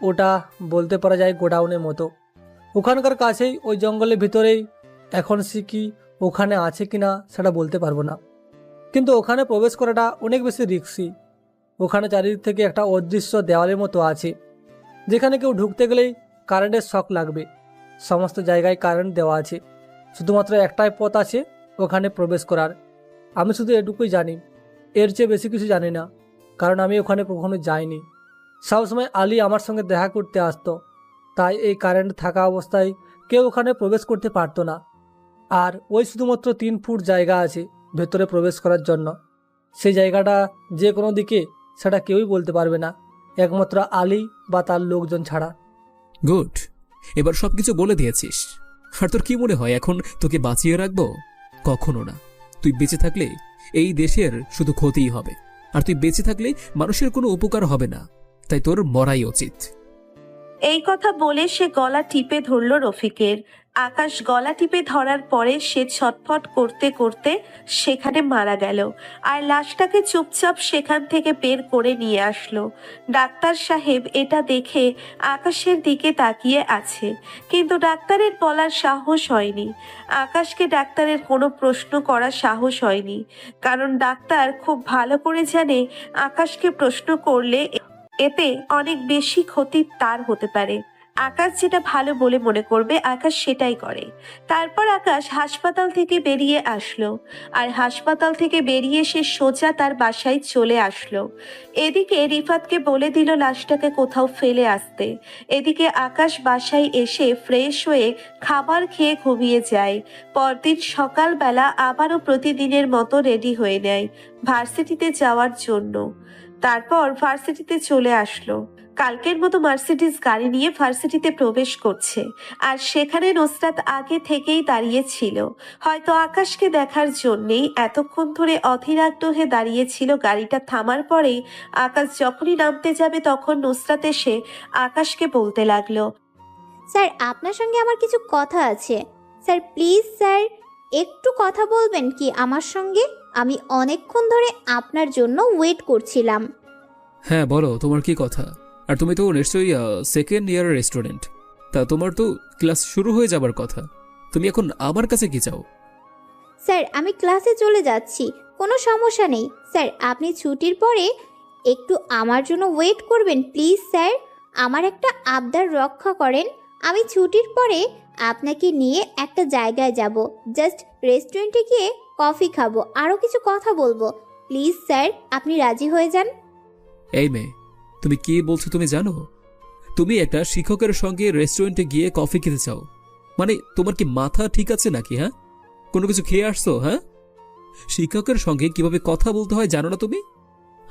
ওটা বলতে পারা যায় গোডাউনের মতো। ওখানকার কাছেই, ওই জঙ্গলের ভিতরেই। এখন সে কি ওখানে আছে কি না সেটা বলতে পারবো না, কিন্তু ওখানে প্রবেশ করাটা অনেক বেশি রিস্কি। ওখানে চারিদিক থেকে একটা অদৃশ্য দেওয়ালের মতো আছে, যেখানে কেউ ঢুকতে গেলেই কারেন্টের শক লাগবে। সমস্ত জায়গায় কারেন্ট দেওয়া আছে, শুধুমাত্র একটাই পথ আছে ওখানে প্রবেশ করার। আমি শুধু এটুকুই জানি, এর চেয়ে বেশি কিছু জানি না, কারণ আমি ওখানে কখনো যাইনি। সবসময় আলী আমার সঙ্গে দেখা করতে আসতো, তাই এই কারেন্ট থাকা অবস্থায় কেউ ওখানে প্রবেশ করতে পারতো না। আর ওই শুধুমাত্র 3 ফুট জায়গা আছে ভেতরে প্রবেশ করার জন্য। সেই জায়গাটা যে কোনো দিকে সেটা কেউই বলতে পারবে না, একমাত্র আলী বা তার লোকজন ছাড়া। গুড, এবার সবকিছু বলে দিয়েছিস। আর তোর কি মনে হয় এখন তোকে বাঁচিয়ে রাখবো? কখনো না। তুই বেঁচে থাকলে এই দেশের শুধু ক্ষতিই হবে, আর তুই বেঁচে থাকলে মানুষের কোনো উপকার হবে না, তাই তোর মরাই উচিত। এই কথা বলে সে গলা টিপে ধরল রফিকের। আকাশ গলা টিপে ধরার পরে সে ছটফট করতে করতে সেখানে মারা গেল। আর লাশটাকে চুপচাপ সেখান থেকে বের করে নিয়ে আসলো। ডাক্তার সাহেব এটা দেখে আকাশের দিকে তাকিয়ে আছে, কিন্তু ডাক্তারের বলার সাহস হয়নি। আকাশকে ডাক্তারের কোনো প্রশ্ন করার সাহস হয়নি, কারণ ডাক্তার খুব ভালো করে জানে আকাশকে প্রশ্ন করলে এতে অনেক বেশি ক্ষতি তার হতে পারে। আকাশ যেটা ভালো বলে মনে করবে আকাশ সেটাই করে। তারপর আকাশ হাসপাতাল থেকে বেরিয়ে আসলো, আর হাসপাতাল থেকে বেরিয়ে সে সোজা তার বাসায় চলে আসলো। এদিকে রিফাতকে বলে দিল লাশটাকে কোথাও ফেলে আসতে। এদিকে আকাশ বাসায় এসে ফ্রেশ হয়ে খাবার খেয়ে ঘুমিয়ে যায়। পরদিন সকালবেলা আবারও প্রতিদিনের মতো রেডি হয়ে নেয় ভার্সিটিতে যাওয়ার জন্য। তারপর ভার্সিটিতে চলে আসলো। কালকের মতো মার্সিডিজ গাড়ি নিয়ে ভার্সিটিতে প্রবেশ করছে, আর সেখানে নুসরাত আগে থেকেই দাঁড়িয়ে ছিল। হয়তো আকাশকে দেখার জন্যেই এতক্ষণ ধরে অধীর আগ্রহে দাঁড়িয়েছিল। গাড়িটা থামার পরেই আকাশ যখনই নামতে যাবে তখন নুসরাত এসে আকাশকে বলতে লাগলো, স্যার আপনার সঙ্গে আমার কিছু কথা আছে। স্যার প্লিজ স্যার, একটু কথা বলবেন কি আমার সঙ্গে? আমি অনেকক্ষণ ধরে আপনার জন্য ওয়েট করছিলাম। হ্যাঁ বলো, তোমার কি কথা? আর তুমি তো নিশ্চয়ই সেকেন্ড ইয়ারের স্টুডেন্ট, তা তোমার তো ক্লাস শুরু হয়ে যাবার কথা। তুমি এখন আমার কাছে কি চাও? স্যার আমি ক্লাসে চলে যাচ্ছি, কোনো সমস্যা নেই। স্যার আপনি ছুটির পরে একটু আমার জন্য ওয়েট করবেন প্লিজ স্যার। আমার একটা আবদার রক্ষা করেন। আমি ছুটির পরে আপনাকে নিয়ে একটা জায়গায় যাব, জাস্ট রেস্টুরেন্টে গিয়ে কফি খাবো, আরও কিছু কথা বলবো। প্লিজ স্যার আপনি রাজি হয়ে যান। এই মেয়ে, তুমি কি বলছো তুমি জানো? তুমি একটা শিক্ষকের সঙ্গে রেস্টুরেন্টে গিয়ে কফি খেতে চাও? মানে তোমার কি মাথা ঠিক আছে নাকি? হ্যাঁ, কোনো কিছু খেয়ে আসছো? হ্যাঁ, শিক্ষকের সঙ্গে কিভাবে কথা বলতে হয় জানো না তুমি?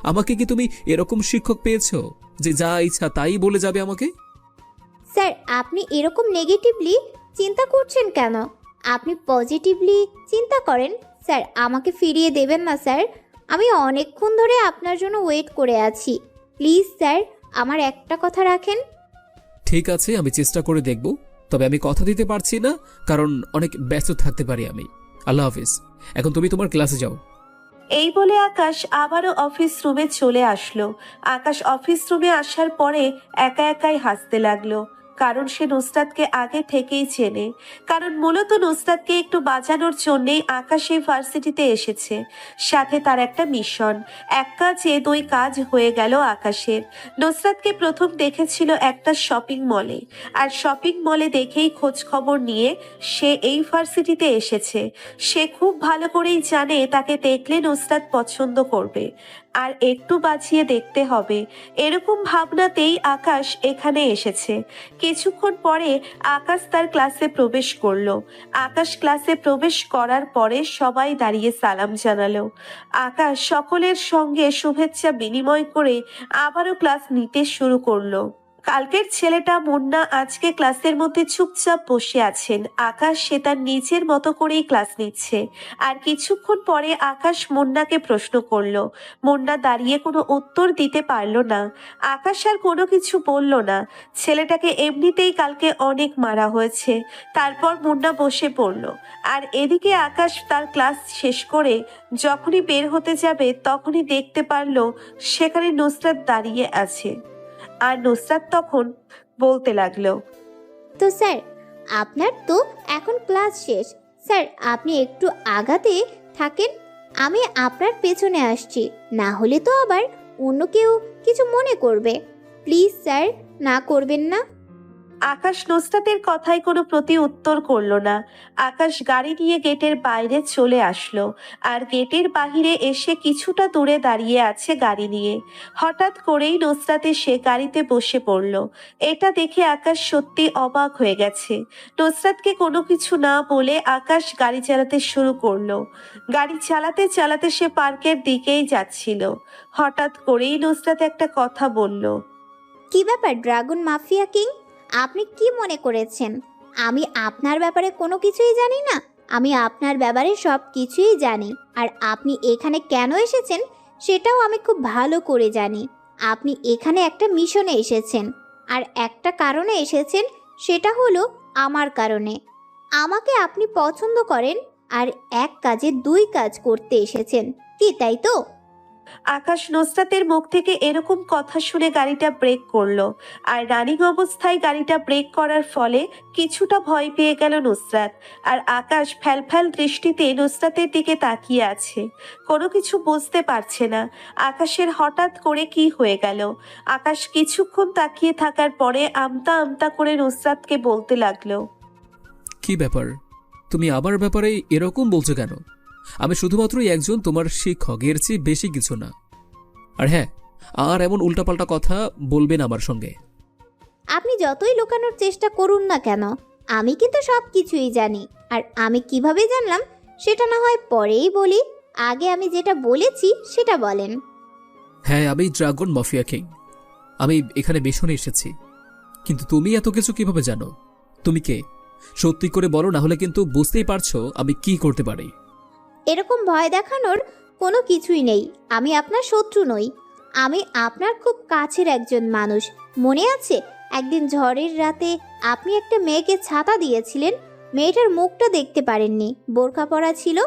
আমাকে কি তুমি এরকম শিক্ষক পেয়েছো যে যা ইচ্ছা তাই বলে যাবে আমাকে? স্যার আপনি এরকম নেগেটিভলি চিন্তা করছেন কেন? আপনি পজিটিভলি চিন্তা করেন। স্যার আমাকে ফিরিয়ে দেবেন না স্যার, আমি অনেকক্ষণ ধরে আপনার জন্য ওয়েট করে আছি। প্লিজ স্যার আমার একটা কথা রাখেন। ঠিক আছে, আমি চেষ্টা করে দেখব, তবে আমি কথা দিতে পারছি না, কারণ অনেক ব্যস্ত থাকতে পারি আমি। আল্লাহ হাফিজ, এখন তুমি তোমার ক্লাসে যাও। এই বলে আকাশ আবারও অফিস রুমে চলে আসলো। আকাশ অফিস রুমে আসার পরে একা একাই হাসতে লাগলো, কারণ সে নুসরাতকে আগে থেকেই চেনে। কারণ মূলত নুসরাতকে একটু বাঁচানোর জন্যেই আকাশ এই ভার্সিটিতে এসেছে। সাথে তার একটা মিশন। এক কাজে দুই কাজ হয়ে গেল আকাশের। নুসরাতকে প্রথম দেখেছিল একটা শপিং মলে, আর শপিং মলে দেখেই খোঁজ খবর নিয়ে সে এই ভার্সিটিতে এসেছে। সে খুব ভালো করেই জানে তাকে দেখলে নুসরাত পছন্দ করবে, আর একটু বাঁচিয়ে দেখতে হবে। এরকম ভাবনাতেই আকাশ এখানে এসেছে। কিছুক্ষণ পরে আকাশ তার ক্লাসে প্রবেশ করলো। আকাশ ক্লাসে প্রবেশ করার পরে সবাই দাঁড়িয়ে সালাম জানালো। আকাশ সকলের সঙ্গে শুভেচ্ছা বিনিময় করে আবারও ক্লাস নিতে শুরু করলো। কালকের ছেলেটা মুন্না আজকে ক্লাসের মধ্যে চুপচাপ বসে আছেন। আকাশ সে তার নিজের মতো করেই ক্লাস নিচ্ছে। আর কিছুক্ষণ পরে আকাশ মুন্নাকে প্রশ্ন করলো। মুন্না দাঁড়িয়ে কোনো উত্তর দিতে পারলো না। আকাশ আর কোনো কিছু বলল না। ছেলেটাকে এমনিতেই কালকে অনেক মারা হয়েছে। তারপর মুন্না বসে পড়ল। আর এদিকে আকাশ তার ক্লাস শেষ করে যখনই বের হতে যাবে তখনই দেখতে পারলো সেখানে নুসরাত দাঁড়িয়ে আছে। আর নুসরাত তখন বলতে লাগলো, তো স্যার আপনার তো এখন ক্লাস শেষ। স্যার আপনি একটু আগাতে থাকেন, আমি আপনার পেছনে আসছি, না হলে তো আবার অন্য কেউ কিছু মনে করবে। প্লিজ স্যার, না করবেন না। আকাশ নুসরাতের কথায় কোনো প্রতি উত্তর করলো না। আকাশ গাড়ি নিয়ে গেটের বাইরে চলে আসলো, আর গেটের বাহিরে এসে কিছুটা দূরে দাঁড়িয়ে আছে গাড়ি নিয়ে। হঠাৎ করেই নুসরাত এসে গাড়িতে বসে পড়ল। এটা দেখে আকাশ সত্যি অবাক হয়ে গেছে। নুসরাতকে কোনো কিছু না বলে আকাশ গাড়ি চালাতে শুরু করলো। গাড়ি চালাতে চালাতে সে পার্কের দিকেই যাচ্ছিল। হঠাৎ করেই নুসরাত একটা কথা বলল। কি ব্যাপার ড্রাগন মাফিয়া কিং? আপনি কি মনে করেছেন আমি আপনার ব্যাপারে কোনো কিছুই জানি না? আমি আপনার ব্যাপারে সব কিছুই জানি। আর আপনি এখানে কেন এসেছেন সেটাও আমি খুব ভালো করে জানি। আপনি এখানে একটা মিশনে এসেছেন, আর একটা কারণে এসেছেন, সেটা হলো আমার কারণে। আমাকে আপনি পছন্দ করেন, আর এক কাজে দুই কাজ করতে এসেছেন, কি তাই তো? আকাশ নুসরাতের মুখ থেকে এরকম কথা শুনে গাড়িটা ব্রেক করলো, আর রানিং অবস্থায় গাড়িটা ব্রেক করার ফলে কিছুটা ভয় পেয়ে গেল নুসরাত। আর আকাশ ফ্যালফ্যাল দৃষ্টিতে নুসরাতের দিকে তাকিয়ে আছে, কোনো কিছু বুঝতে পারছে না আকাশের হঠাৎ করে কি হয়ে গেল। আকাশ কিছুক্ষণ তাকিয়ে থাকার পরে আমতা আমতা করে নুসরাতকে বলতে লাগলো। কি ব্যাপার, তুমি আমার ব্যাপারে এরকম বলছো কেন? আমি শুধুমাত্রই একজন তোমার শিক্ষক, এর চেয়ে বেশি কিছু না। আর হ্যাঁ, আর এমন উল্টাপাল্টা কথা বলবেন আমার সঙ্গে। আপনি যতই লুকানোর চেষ্টা করুন না কেন, আমি কিন্তু সব কিছুই জানি। আর আমি কিভাবে জানলাম সেটা না হয় পরেই বলি, আগে আমি যেটা বলেছি সেটা বলেন। হ্যাঁ, আমি ড্রাগন মাফিয়া কিং। আমি এখানে মিশনে এসেছি। কিন্তু তুমি এত কিছু কিভাবে জানো? তুমি কে? সত্যি করে বলো, না হলে কিন্তু বুঝতেই পারছো আমি কি করতে পারি। এরকম ভয় দেখানোর কোনো কিছুই নেই। আমি আপনার শত্রু নই, আমি আপনার খুব কাছের একজন মানুষ। মনে আছে একদিন ঝড়ের রাতে আপনি একটা মেয়েকে ছাতা দিয়েছিলেন? মেয়েটার মুখটা দেখতে পারেননি, বোরকা পরা ছিল।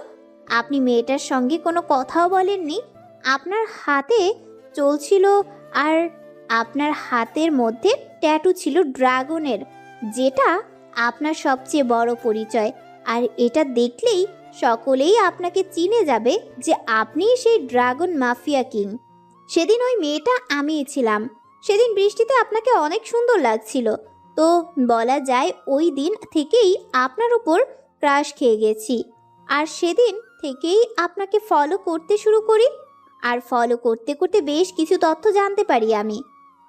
আপনি মেয়েটার সঙ্গে কোনো কথাও বলেননি। আপনার হাতে চলছিল, আর আপনার হাতের মধ্যে ট্যাটু ছিল ড্রাগনের, যেটা আপনার সবচেয়ে বড় পরিচয়। আর এটা দেখলেই সকলেই আপনাকে চিনে যাবে যে আপনিই সেই ড্রাগন মাফিয়া কিং। সেদিন ওই মেয়েটা আমিই ছিলাম। সেদিন বৃষ্টিতে আপনাকে অনেক সুন্দর লাগছিল। তো বলা যায় ওই দিন থেকেই আপনার উপর ক্রাশ খেয়ে গেছি। আর সেদিন থেকেই আপনাকে ফলো করতে শুরু করি। আর ফলো করতে করতে বেশ কিছু তথ্য জানতে পারি আমি,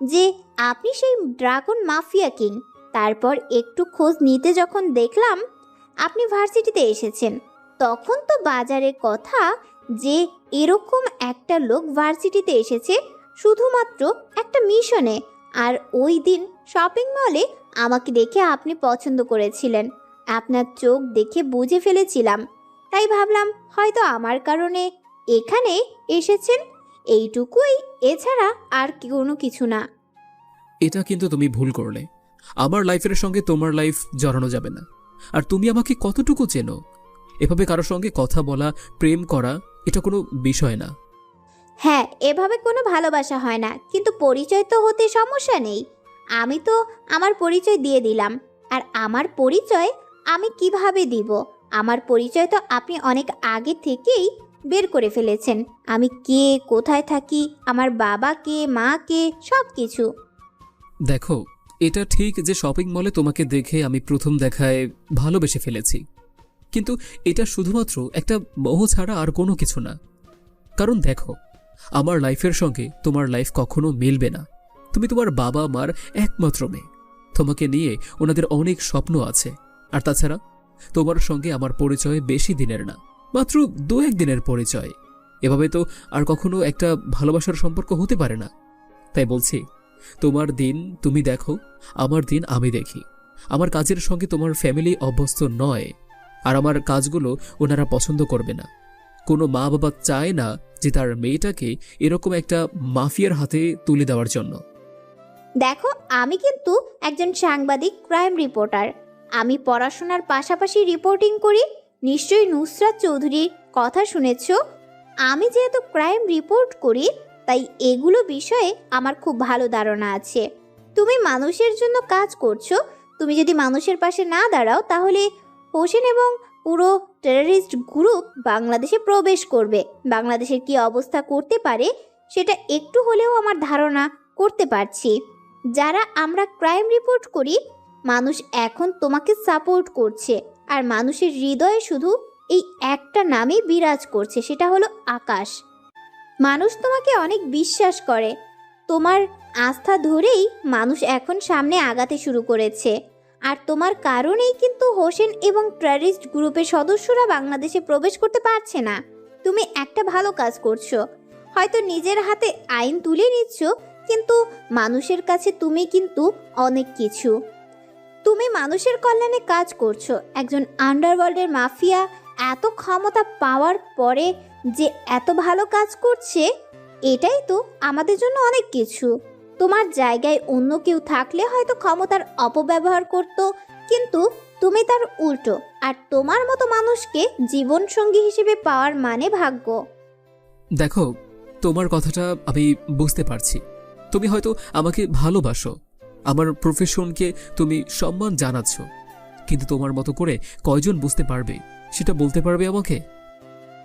যে আপনি সেই ড্রাগন মাফিয়া কিং। তারপর একটু খোঁজ নিতে যখন দেখলাম আপনি ভার্সিটিতে এসেছেন, তখন তো বাজারের কথা যে এরকম একটা লোক ভার্সিটিতে এসেছে শুধুমাত্র একটা মিশনে। আর ওই দিন শপিং মলে আমাকে দেখে আপনি পছন্দ করেছিলেন। আপনার চোখ দেখে বুঝে ফেলেছিলাম, তাই ভাবলাম হয়তো আমার কারণে এখানে এসেছেন, এইটুকুই, এছাড়া আর কোনো কিছু না। এটা কিন্তু তুমি ভুল করলে। আমার লাইফের সঙ্গে তোমার লাইফ জড়ানো যাবে না। আর তুমি আমাকে কতটুকু চেনো? এভাবে কারোর সঙ্গে কথা বলা, প্রেম করা, এটা কোনো বিষয় না। হ্যাঁ, এভাবে কোনো ভালোবাসা হয় না, কিন্তু পরিচয় তো হতে সমস্যা নেই। আমি তো আমার পরিচয় দিয়ে দিলাম। আর আমার পরিচয় আমি কিভাবে দিব? আমার পরিচয় তো আপনি অনেক আগে থেকেই বের করে ফেলেছেন। আমি কে, কোথায় থাকি, আমার বাবা কে, মা কে, সব কিছু। দেখো, এটা ঠিক যে শপিং মলে তোমাকে দেখে আমি প্রথম দেখায় ভালোবেসে ফেলেছি, কিন্তু এটা শুধুমাত্র একটা মোহ ছাড়া আর কোনো কিছু না। কারণ দেখো, আমার লাইফের সঙ্গে তোমার লাইফ কখনো মিলবে না। তুমি তোমার বাবা মার একমাত্র মেয়ে। তোমাকে নিয়ে ওনাদের অনেক স্বপ্ন আছে। আর তাছাড়া তোমার সঙ্গে আমার পরিচয় বেশি দিনের না, মাত্র 2-1 দিনের পরিচয়। এভাবে তো আর কখনো একটা ভালোবাসার সম্পর্ক হতে পারে না। তাই বলছি, তোমার দিন তুমি দেখো, আমার দিন আমি দেখি। আমার কাজের সঙ্গে তোমার ফ্যামিলি অভ্যস্ত নয়, আর আমার কাজগুলো ওনারা পছন্দ করবে না। কোনো মা বাবা চায় না যে তার মেয়েটাকে এরকম একটা মাফিয়ার হাতে তুলে দেওয়ার জন্য। দেখো, আমি কিন্তু একজন সাংবাদিক, ক্রাইম রিপোর্টার। আমি পড়াশোনার পাশাপাশি রিপোর্টিং করি। নিশ্চয়ই নুসরাত চৌধুরীর কথা শুনেছ। আমি যেহেতু ক্রাইম রিপোর্ট করি, তাই এগুলো বিষয়ে আমার খুব ভালো ধারণা আছে। তুমি মানুষের জন্য কাজ করছো। তুমি যদি মানুষের পাশে না দাঁড়াও, তাহলে হোসেন এবং পুরো টেররিস্ট গ্রুপ বাংলাদেশে প্রবেশ করবে। বাংলাদেশের কি অবস্থা করতে পারে সেটা একটু হলেও আমার ধারণা করতে পারছি। যারা আমরা ক্রাইম রিপোর্ট করি, মানুষ এখন তোমাকে সাপোর্ট করছে, আর মানুষের হৃদয়ে শুধু এই একটা নামই বিরাজ করছে, সেটা হলো আকাশ। মানুষ তোমাকে অনেক বিশ্বাস করে, তোমার আস্থা ধরেই মানুষ এখন সামনে আগাতে শুরু করেছে। আর তোমার কারণেই কিন্তু হোসেন এবং টেররিস্ট গ্রুপের সদস্যরা বাংলাদেশে প্রবেশ করতে পারছে না। তুমি একটা ভালো কাজ করছো, হয়তো নিজের হাতে আইন তুলে নিচ্ছ, কিন্তু মানুষের কাছে তুমি কিন্তু অনেক কিছু। তুমি মানুষের কল্যাণে কাজ করছো। একজন আন্ডারওয়ার্ল্ডের মাফিয়া এত ক্ষমতা পাওয়ার পরে যে এত ভালো কাজ করছে, এটাই তো আমাদের জন্য অনেক কিছু। তোমার জায়গায় অন্য কেউ থাকলে হয়তো ক্ষমতার অপব্যবহার করত, কিন্তু তুমি তার উল্টো। আর তোমার মতো মানুষকে জীবনসঙ্গী হিসেবে পাওয়ার মানে ভাগ্য। দেখো, তোমার কথাটা আমি বুঝতে পারছি। তুমি হয়তো আমাকে ভালোবাসো, আমার প্রফেশনকে তুমি সম্মান জানাচ্ছ, কিন্তু তোমার মতো করে কয়জন বুঝতে পারবে সেটা বলতে পারবে আমাকে?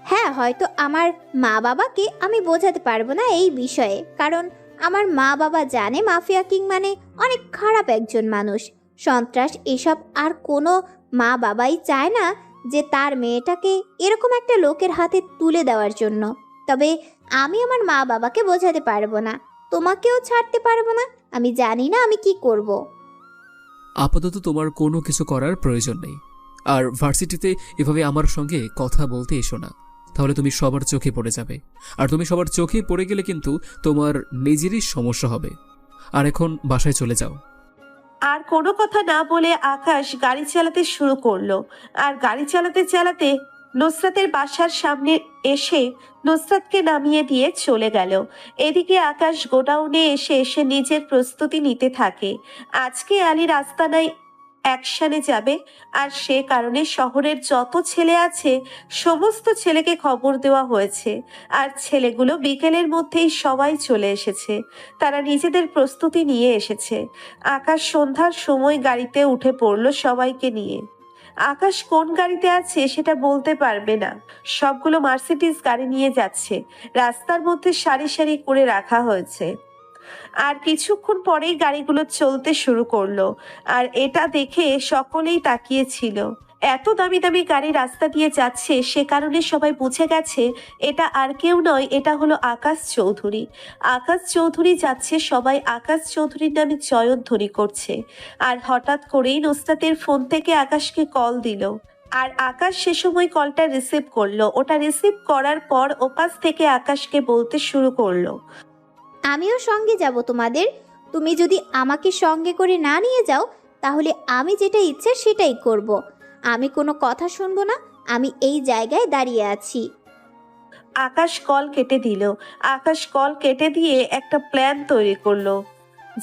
হ্যাঁ, হয়তো আমার মা বাবাকে আমি বোঝাতে পারবো না এই বিষয়ে, কারণ আমার মা বাবা জানে মাফিয়া কিং মানে অনেক খারাপ একজন মানুষ, সন্ত্রাস, এসব। আর কোনো মা বাবাই চায় না যে তার মেয়েটাকে এরকম একটা লোকের হাতে তুলে দেওয়ার জন্য। তবে আমি আমার মা বাবাকে বোঝাতে পারবো না, তোমাকেও ছাড়তে পারবো না। আমি জানি না আমি কি করব। আপাতত তোমার কোনো কিছু করার প্রয়োজন নেই। আর ভার্সিটিতে এভাবে আমার সঙ্গে কথা বলতে এসো না, তাহলে তুমি সবার চোখে পড়ে যাবে। আর তুমি সবার চোখে পড়ে গেলে কিন্তু তোমার নিজেরই সমস্যা হবে। আর এখন বাসায় চলে যাও। আর কোনো কথা না বলে আকাশ গাড়ি চালাতে শুরু করলো। আর গাড়ি চালাতে চালাতে নুসরাতের বাসার সামনে এসে নুসরাতকে নামিয়ে দিয়ে চলে গেল। এদিকে আকাশ গোডাউনে এসে নিজের প্রস্তুতি নিতে থাকে। আজকে আলীর আস্তানায় অ্যাকশনে যাবে, আর সে কারণে শহরের যত ছেলে আছে সমস্ত ছেলেকে খবর দেওয়া হয়েছে। আর ছেলেগুলো বিকেলের মধ্যেই সবাই চলে এসেছে, তারা নিজেদের প্রস্তুতি নিয়ে এসেছে। আকাশ সন্ধ্যার সময় গাড়িতে উঠে পড়ল সবাইকে নিয়ে। আকাশ কোন গাড়িতে আছে সেটা বলতে পারবে না, সবগুলো মার্সিডিজ গাড়ি নিয়ে যাচ্ছে, রাস্তার মধ্যে সারি সারি করে রাখা হয়েছে। আর কিছুক্ষণ পরেই গাড়িগুলো চলতে শুরু করলো। আর এটা দেখে সকলেই তাকিয়েছিল। এত দামি দামি গাড়ি রাস্তা দিয়ে যাচ্ছে, সে কারণে সবাই বুঝে গেছে এটা আর কেউ নয়, এটা হলো আকাশ চৌধুরী। আকাশ চৌধুরী যাচ্ছে, সবাই আকাশ চৌধুরীর নামে জয়ধ্বনি করছে। আর হঠাৎ করেই নুসরাতের ফোন থেকে আকাশকে কল দিল। আর আকাশ সে সময় কলটা রিসিভ করলো। ওটা রিসিভ করার পর ওপাশ থেকে আকাশকে বলতে শুরু করলো, আমিও সঙ্গে যাব তোমাদের। তুমি যদি আমাকে সঙ্গে করে না নিয়ে যাও, তাহলে আমি যেটা ইচ্ছে সেটাই করব। আমি কোনো কথা শুনবো না, আমি এই জায়গায় দাঁড়িয়ে আছি। আকাশ কল কেটে দিল। আকাশ কল কেটে দিয়ে একটা প্ল্যান তৈরি করলো,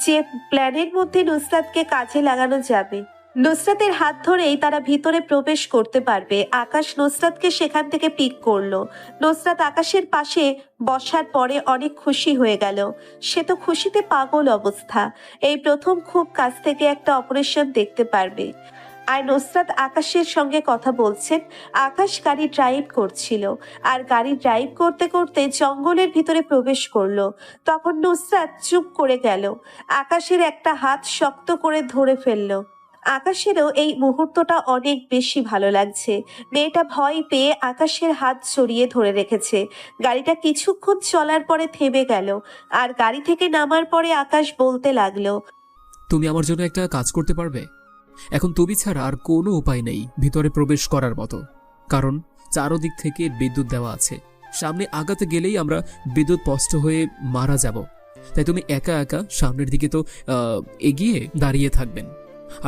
যে প্ল্যানের মধ্যে নুসরাতকে কাজে লাগানো যাবে। নুসরাতের হাত ধরেই তারা ভিতরে প্রবেশ করতে পারবে। আকাশ নুসরাতকে সেখান থেকে পিক করলো। নুসরাত আকাশের পাশে বসার পরে অনেক খুশি হয়ে গেল। সে তো খুশিতে পাগল অবস্থা। এই প্রথম খুব কাছ থেকে একটা অপারেশন দেখতে পারবে। আর নুসরাত আকাশের সঙ্গে কথা বলছেন। আকাশ গাড়ি ড্রাইভ করছিল, আর গাড়ি ড্রাইভ করতে করতে জঙ্গলের ভিতরে প্রবেশ করলো। তখন নুসরাত চুপ করে গেল। আকাশের একটা হাত শক্ত করে ধরে ফেললো। আকাশেরও এই মুহূর্তটা অনেক বেশি ভালো লাগছে। মেয়েটা ভয় পেয়ে আকাশের হাত জড়িয়ে ধরে রেখেছে। গাড়িটা কিছুক্ষণ চলার পরে থেমে গেল। আর গাড়ি থেকে নামার পরে আকাশ বলতে লাগলো, তুমি আমার জন্য একটা কাজ করতে পারবে? এখন তুমি ছাড়া আর কোনো উপায় নেই ভিতরে প্রবেশ করার মতো, কারণ চারদিক থেকে বিদ্যুৎ দেওয়া আছে। সামনে আগাতে গেলেই আমরা বিদ্যুৎ স্পষ্ট হয়ে মারা যাব। তাই তুমি একা একা সামনের দিকে তো এগিয়ে দাঁড়িয়ে থাকবেন।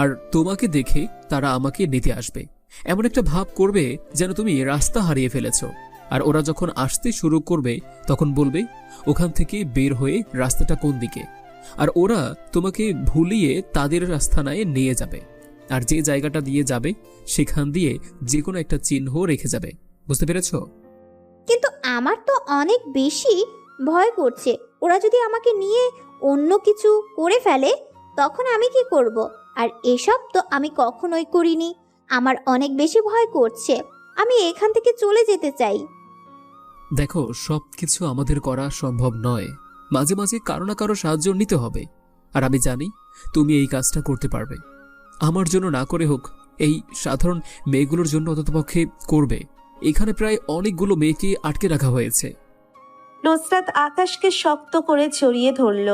আর তোমাকে দেখে তারা আমাকে নিতে আসবে, এমন একটা ভাব করবে যেন তুমি রাস্তা হারিয়ে ফেলেছ। আর ওরা যখন আসতে শুরু করবে তখন বলবে ওখান থেকে বের হয়ে রাস্তাটা কোন দিকে। আর ওরা তোমাকে ভুলিয়ে তাদের আস্তানায় নিয়ে যাবে। আর যে জায়গাটা দিয়ে যাবে সেখান দিয়ে যে কোনো একটা চিহ্ন রেখে যাবে। বুঝতে পেরেছ? কিন্তু আমার তো অনেক বেশি ভয় করছে। ওরা যদি আমাকে নিয়ে অন্য কিছু করে ফেলে, তখন আমি কি করব? আর এসব তো আমি কখনোই করিনি। আমার অনেক বেশি ভয় করছে। আমি এখান থেকে চলে যেতে চাই। দেখো, সবকিছু আমাদের করা সম্ভব নয়। মাঝে মাঝে কারো না কারো সাহায্য নিতে হবে। আর আমি জানি তুমি এই কাজটা করতে পারবে। আমার জন্য না করে হোক এই সাধারণ মেয়েগুলোর জন্য অন্ততপক্ষে করবে। এখানে প্রায় অনেকগুলো মেয়েকে আটকে রাখা হয়েছে। নুসরাত আকাশকে শক্ত করে জড়িয়ে ধরল।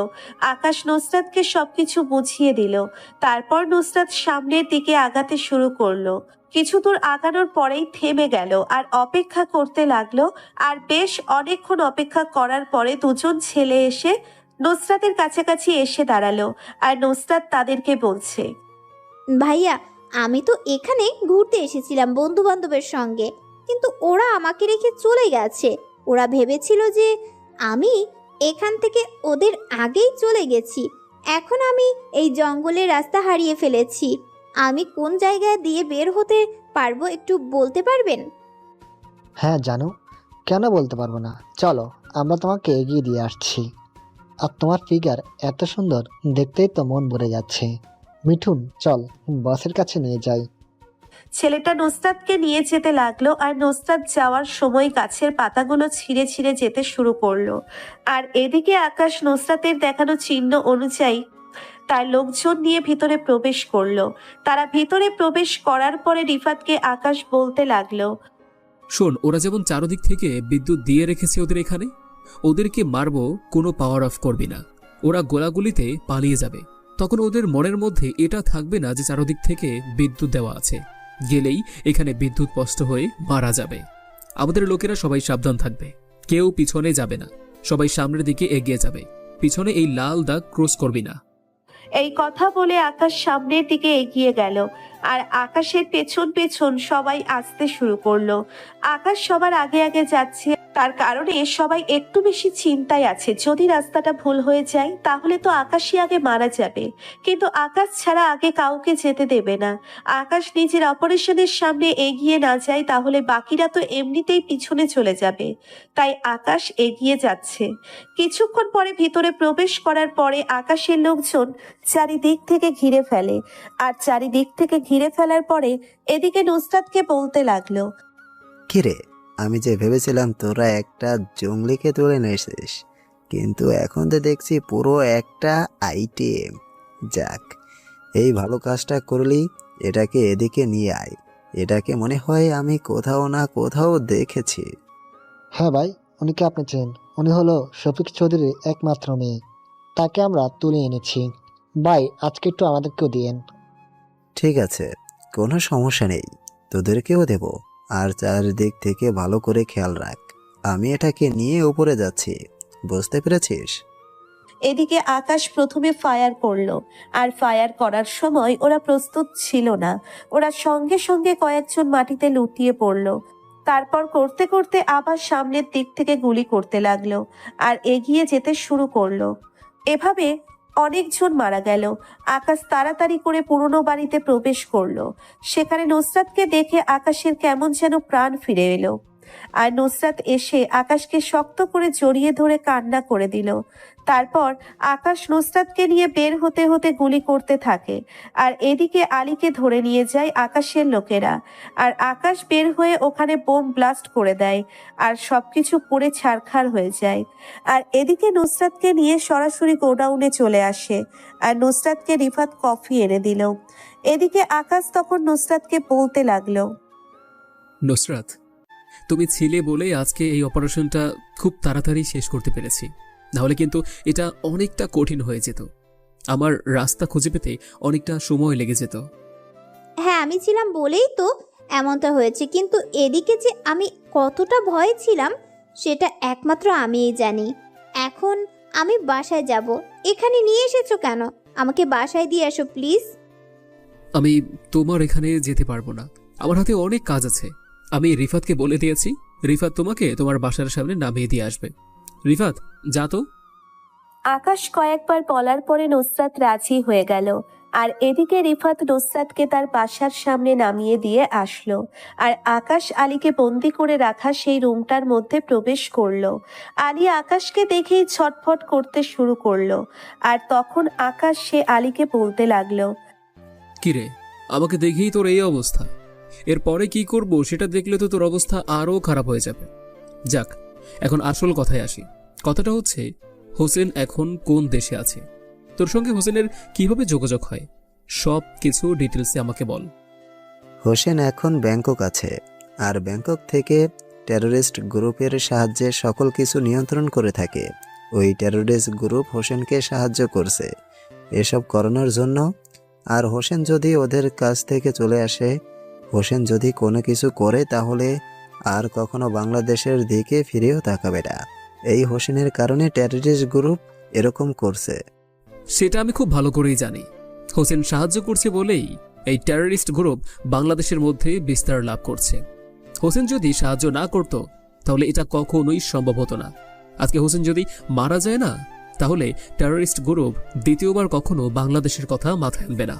আকাশ নুসরাতকে সবকিছু বুঝিয়ে দিল। তারপর নুসরাত সামনের দিকে আগাতে শুরু করলো। কিছু দূর আগানোর পরেই থেমে গেল আর অপেক্ষা করতে লাগলো। আর বেশ অনেকক্ষণ অপেক্ষা করার পরে দুজন ছেলে এসে নুসরাতের কাছাকাছি এসে দাঁড়ালো। আর নুসরাত তাদেরকে বলছে, ভাইয়া, আমি তো এখানে ঘুরতে এসেছিলাম বন্ধু বান্ধবের সঙ্গে, কিন্তু ওরা আমাকে রেখে চলে গেছে। ওরা ভেবেছিল যে আমি এখান থেকে ওদের আগেই চলে গেছি। এখন আমি এই জঙ্গলের রাস্তা হারিয়ে ফেলেছি। আমি কোন জায়গায় দিয়ে বের হতে পারবো একটু বলতে পারবেন? হ্যাঁ জানো, কেন বলতে পারবো না। চলো আমরা তোমাকে এগিয়ে দিয়ে আসছি। আর তোমার ফিগার এত সুন্দর, দেখতেই তো মন ভরে যাচ্ছে। মিঠুন চল বসের কাছে নিয়ে যাই। ছেলেটা নুসরাতকে নিয়ে যেতে লাগলো। আর নুসরাত যাওয়ার সময় গাছের পাতাগুলো ছিঁড়ে ছিঁড়ে যেতে শুরু করলো। আর এদিকে আকাশ নুসরাতের দেখানো চিহ্ন অনুযায়ী তার লোকজন নিয়ে ভিতরে প্রবেশ করলো। তারা ভিতরে প্রবেশ করার পরে রিফাতকে আকাশ বলতে লাগলো, শোন, ওরা যেমন চারদিক থেকে বিদ্যুৎ দিয়ে রেখেছে ওদের এখানে, ওদেরকে মারবো, কোনো পাওয়ার অফ করবি না। ওরা গোলাগুলিতে পালিয়ে যাবে, তখন ওদের মনের মধ্যে এটা থাকবে না যে চারদিক থেকে বিদ্যুৎ দেওয়া আছে। গেলেই এখানে বিদ্যুৎ স্পষ্ট হয়ে মারা যাবে। আমাদের লোকেরা সবাই সাবধান থাকবে, কেউ পিছনে যাবে না, সবাই সামনের দিকে এগিয়ে যাবে। পিছনে এই লাল দাগ ক্রস করবি না। এই কথা বলে আকাশ সামনের দিকে এগিয়ে গেল। আর আকাশের পেছন পেছন সবাই আসতে শুরু করলো। আকাশ সবার আগে আগে যাচ্ছে, তার কারণে সবাই একটু বেশি চিন্তায় আছে। যদি রাস্তাটা ভুল হয়ে যায় তাহলে তো আকাশই আগে মারা যাবে। কিন্তু আকাশ ছাড়া আগে কাউকে যেতে দেবে না। আকাশ নিজের অপারেশনের সামনে এগিয়ে না যায় তাহলে বাকিরা তো এমনিতেই পিছনে চলে যাবে। তাই আকাশ এগিয়ে যাচ্ছে। কিছুক্ষণ পরে ভিতরে প্রবেশ করার পরে আকাশের লোকজন চারিদিক থেকে ঘিরে ফেলে। আর চারিদিক থেকে ঘিরে ফেলার পরে এদিকে নুসরাতকে বলতে লাগলো, কিরে, আমি যে ভেবেছিলাম তোরা একটা জঙ্গলিকে তুলে নিয়েছিস, কিন্তু এখন তো দেখছি পুরো একটা আইটেম। যাক, এই ভালো কাজটা করলি। এটাকে এদিকে নিয়ে আয়। এটাকে মনে হয় আমি কোথাও না কোথাও দেখেছি। হ্যাঁ ভাই, উনিকে আপনি চেন। উনি হলো শফিক চৌধুরীর একমাত্র মেয়ে। তাকে আমরা তুলে এনেছি। ভাই আজকে একটু আমাদেরকেও দিয়েন। ঠিক আছে, কোনো সমস্যা নেই, তোদেরকেও দেব। আর চারদিক থেকে ভালো করে খেয়াল রাখ। আমি এটাকে নিয়ে উপরে যাচ্ছি, বুঝতে পেরেছিস? এদিকে আকাশ প্রথমে ফায়ার করলো। আর ফায়ার করার সময় ওরা প্রস্তুত ছিল না। ওরা সঙ্গে সঙ্গে কয়েকজন মাটিতে লুটিয়ে পড়লো। তারপর করতে করতে আবার সামনের দিক থেকে গুলি করতে লাগলো আর এগিয়ে যেতে শুরু করলো। এভাবে অনেকজন মারা গেল। আকাশ তাড়াতাড়ি করে পুরনো বাড়িতে প্রবেশ করলো। সেখানে নুসরাতকে দেখে আকাশের কেমন যেন প্রাণ ফিরে এলো। আর নুসরাত এসে আকাশকে শক্ত করে জড়িয়ে ধরে কান্না করে দিল। তারপর আকাশ নুসরাতকে নিয়ে বের হতে হতে গুলি করতে থাকে। আর এদিকে আলীকে ধরে নিয়ে যায় আকাশের লোকেরা। আর আকাশ বের হয়ে ওখানে বোম ব্লাস্ট করে দেয়। আর সবকিছু পুড়ে ছারখার হয়ে যায়। আর এদিকে নুসরাতকে নিয়ে সরাসরি গোডাউনে চলে আসে। আর নুসরাতকে রিফাত কফি এনে দিল। এদিকে আকাশ তখন নুসরাতকে বলতে লাগলো, নুসরাত, তুমি ছিলে বলেই আজকে এই অপারেশনটা খুব তাড়াতাড়ি শেষ করতে পেরেছি, নাহলে কিন্তু এটা অনেকটা কঠিন হয়ে যেত। আমার রাস্তা খুঁজে পেতে অনেকটা সময় লেগে যেত। হ্যাঁ, আমি ছিলাম বলেই তো এমনটা হয়েছে, কিন্তু এদিকে যে আমি কতটা ভয়ে ছিলাম সেটা একমাত্র আমিই জানি। এখন আমি বাসায় যাব। এখানে নিয়ে এসেছো কেন? আমাকে বাসায় দিয়ে আসো প্লিজ। আমি তোমার এখানে যেতে পারবো না, আমার হাতে অনেক কাজ আছে। আমি রিফাতকে বলে দিয়েছি, রিফাত তোমাকে তোমার বাসার সামনে নামিয়ে দিয়ে আসবে। রিফাত, যা তো। আকাশ কয়েকবার বলার পরে নুসরাত রাজি হয়ে গেল। আর এদিকে রিফাত নুসরাতকে তার বাসার সামনে নামিয়ে দিয়ে আসলো। আর আকাশ আলীকে বন্দি করে রাখা সেই রুমটার মধ্যে প্রবেশ করলো। আলী আকাশকে দেখেই ছটফট করতে শুরু করলো। আর তখন আকাশ সে আলীকে বলতে লাগলো, কিরে, আমাকে দেখেই তোর এই অবস্থা? এরপরে কি করব সেটা দেখলে তো তোর অবস্থা আরও খারাপ হয়ে যাবে। যাক, এখন আসল কথায় আসি। কথাটা হচ্ছে, হোসেন এখন কোন দেশে আছে? তোর সঙ্গে হোসেনের কিভাবে যোগাযোগ হয়? সব কিছু ডিটেলসে আমাকে বল। হোসেন এখন ব্যাংকক আছে, আর ব্যাংকক থেকে টেররিস্ট গ্রুপের সাহায্যে সকল কিছু নিয়ন্ত্রণ করে থাকে। ওই টেররিস্ট গ্রুপ হোসেনকে সাহায্য করছে এসব করানোর জন্য। আর হোসেন যদি ওদের কাছ থেকে চলে আসে, হোসেন যদি কোনো কিছু করে, তাহলে আর কখনো বাংলাদেশের দিকে ফিরেও তাকাবে না। এই হোসেনের কারণে টেররিস্ট গ্রুপ এরকম করছে। সেটা আমি খুব ভালো করেই জানি। হোসেন সাহায্য করছে বলেই এই টেররিস্ট গ্রুপ বাংলাদেশের মধ্যে বিস্তার লাভ করছে। হোসেন যদি সাহায্য না করত তাহলে এটা কখনোই সম্ভব হতো না। আজকে হোসেন যদি মারা যায় না, তাহলে টেররিস্ট গ্রুপ দ্বিতীয়বার কখনো বাংলাদেশের কথা মাথায় আনবে না।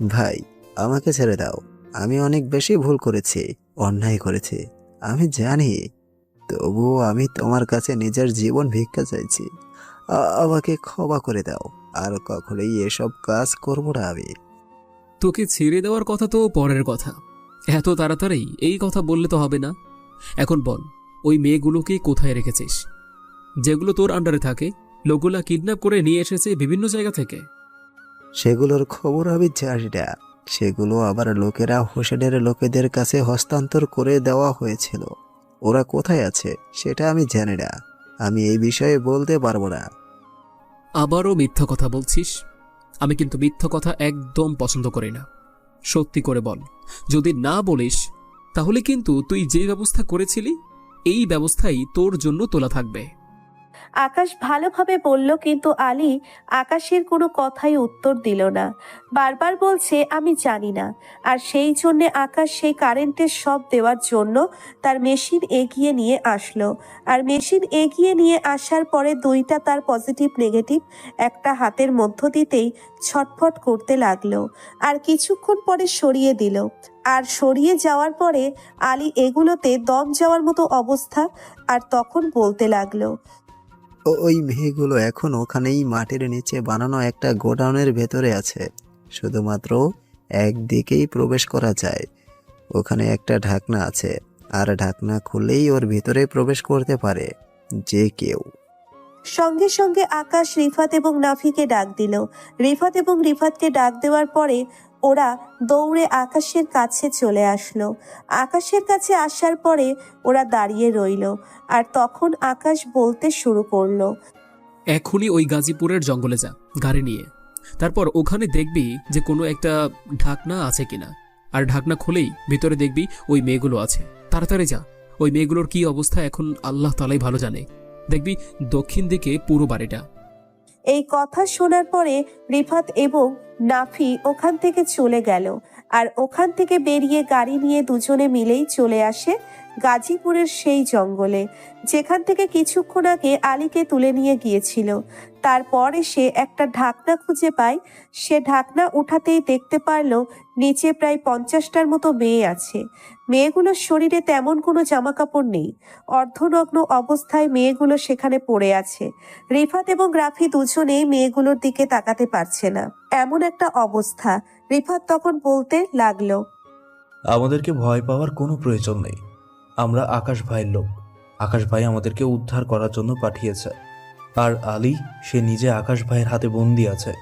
ভাই, আমাকে ছেড়ে দাও। আমি অনেক বেশি ভুল করেছি, অন্যায় করেছি, আমি জানি। তবুও আমি তোমার কাছে নিজের জীবন ভিক্ষা চাইছি। আমাকে ক্ষমা করে দাও। আর কখনোই এসব কাজ করব না আমি। তোকে ছেড়ে দেওয়ার কথা তো পরের কথা, এত তাড়াতাড়ি এই কথা বললে তো হবে না। এখন বল, ওই মেয়েগুলোকে কোথায় রেখেছিস? যেগুলো তোর আন্ডারে থাকে, লোকগুলা কিডন্যাপ করে নিয়ে এসেছে বিভিন্ন জায়গা থেকে। সেগুলোর খবর আমি জানি না। সেগুলো আবার লোকেরা হোসেনের লোকেদের কাছে হস্তান্তর করে দেওয়া হয়েছিল। ওরা কোথায় আছে সেটা আমি জানি না। আমি এই বিষয়ে বলতে পারবো না। আবারও মিথ্যা কথা বলছিস? আমি কিন্তু মিথ্যা কথা একদম পছন্দ করি না। সত্যি করে বল। যদি না বলিস তাহলে কিন্তু তুই যে ব্যবস্থা করেছিলি এই ব্যবস্থাই তোর জন্য তোলা থাকবে। আকাশ ভালোভাবে বলল, কিন্তু আলী আকাশের কোনো কথাই উত্তর দিল না। বারবার বলছে আমি জানি না। আর সেই জন্যে আকাশ সেই কারেন্টের সব দেওয়ার জন্য তার মেশিন এগিয়ে নিয়ে আসলো। আর মেশিন এগিয়ে নিয়ে আসার পরে দুইটা তার পজিটিভ নেগেটিভ একটা হাতের মধ্য দিতেই ছটফট করতে লাগলো। আর কিছুক্ষণ পরে সরিয়ে দিল। আর সরিয়ে যাওয়ার পরে আলী এগুলোতে দম যাওয়ার মতো অবস্থা। আর তখন বলতে লাগলো, ওই মেয়েগুলো এখন ওখানেই মাটির নিচে বানানো একটা গোডাউনের ভেতরে আছে। শুধুমাত্র একদিকেই প্রবেশ করা যায়। ওখানে একটা ঢাকনা আছে, আর ঢাকনা খুললেই ওর ভিতরে প্রবেশ করতে পারে যে কেউ। সঙ্গে সঙ্গে আকাশ রিফাত এবং নাফিকে ডাক দিল। রিফাত এবং রিফাতকে ডাক দেওয়ার পরে ওরা দৌড়ে আকাশের কাছে চলে আসলো। আকাশের কাছে আসার পরে ওরা দাঁড়িয়ে রইল। আর তখন আকাশ বলতে শুরু করলো, এখনই ওই গাজীপুরের জঙ্গলে যা গাড়ি নিয়ে। তারপর ওখানে দেখবি যে কোনো একটা ঢাকনা আছে কিনা। আর ঢাকনা খুলেই ভিতরে দেখবি ওই মেয়েগুলো আছে। তাড়াতাড়ি যা। ওই মেয়েগুলোর কি অবস্থা এখন আল্লাহ তাআলাই ভালো জানে। দেখবি দক্ষিণ দিকে পুরো বাড়িটা। এই কথা শোনার পরে রিফাত এবং নাফি ওখান থেকে চলে গেল। আর ওখান থেকে বেরিয়ে গাড়ি নিয়ে দুজনে মিলেই চলে আসে গাজীপুরের সেই জঙ্গলে, যেখান থেকে কিছুক্ষণ আগে আলীকে তুলে নিয়ে গিয়েছিল। তারপর এসে একটা ঢাকনা খুঁজে পায়। সে ঢাকনা উঠাতেই দেখতে পারলো নিচে প্রায় 50টার মতো মেয়ে আছে। মেয়েগুলোর শরীরে তেমন কোনো জামা কাপড় নেই। অর্ধনগ্ন অবস্থায় মেয়েগুলো সেখানে পড়ে আছে। রিফাত এবং রাফি দুজনেই মেয়েগুলোর দিকে তাকাতে পারছে না, এমন একটা অবস্থা। রিফাত তখন বলতে লাগলো, আমাদেরকে ভয় পাওয়ার কোনো প্রয়োজন নেই। আমরা আকাশ ভাইয়ের লোক। আকাশ ভাই আমাদেরকে উদ্ধার করার জন্য পাঠিয়েছে। আর আলী, সে নিজে আকাশ ভাইয়ের হাতে বন্দি আছে।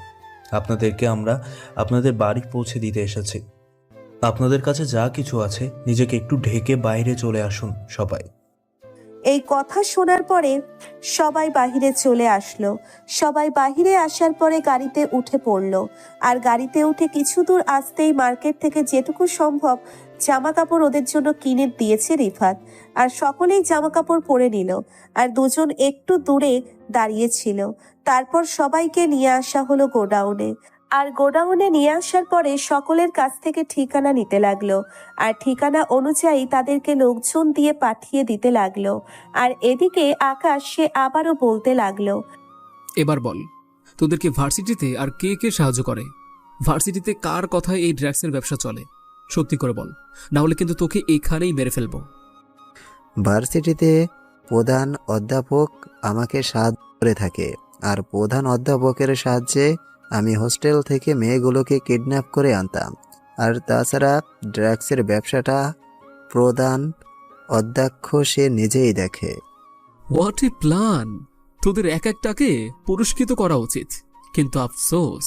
আপনাদেরকে আমরা আপনাদের বাড়ি পৌঁছে দিতে এসেছি। আপনাদের কাছে যা কিছু আছে নিজেকে একটু ঢেকে বাইরে চলে আসুন সবাই। এই কথা শোনার পরে সবাই বাহিরে চলে আসলো। সবাই বাহিরে আসার পরে গাড়িতে উঠে পড়লো। আর গাড়িতে উঠে কিছু দূর আসতেই মার্কেট থেকে যেটুকু সম্ভব জামা কাপড় ওদের জন্য কিনে দিয়েছে রিফাত। আর সকলেই জামা কাপড় পরে নিল। আর দুজন একটু দূরে দাঁড়িয়েছিল। তারপর সবাইকে নিয়ে আসা হলো গোডাউনে। আর গোডাউনে নিয়ে আসার পরে সকলের কাছ থেকে ঠিকানা নিতে লাগলো। আর ঠিকানা অনুযায়ী তাদেরকে লোকজন দিয়ে পাঠিয়ে দিতে লাগলো। আর এদিকে আকাশ সে আবারও বলতে লাগলো, এবার বল, তোদেরকে ভার্সিটিতে আর কে কে সাহায্য করে? ভার্সিটিতে কার কথায় এই ড্রাগসের ব্যবসা চলে? সত্যি করে বল, না হলে কিন্তু তোকে এখানেই মেরে ফেলবো। ভার্সিটিতে প্রধান অধ্যাপক আমাকে সাহায্য করে থাকে। আর প্রধান অধ্যাপকের সাহায্যে আমি হোস্টেল থেকে মেয়েগুলোকে কিডন্যাপ করে আনতাম। আর তাছাড়া ড্রাগসের ব্যবসাটা প্রধান অধ্যক্ষ সে নিজেই দেখে। What a plan! তোদের এক একটাকে পুরস্কৃত করা উচিত, কিন্তু আফসোস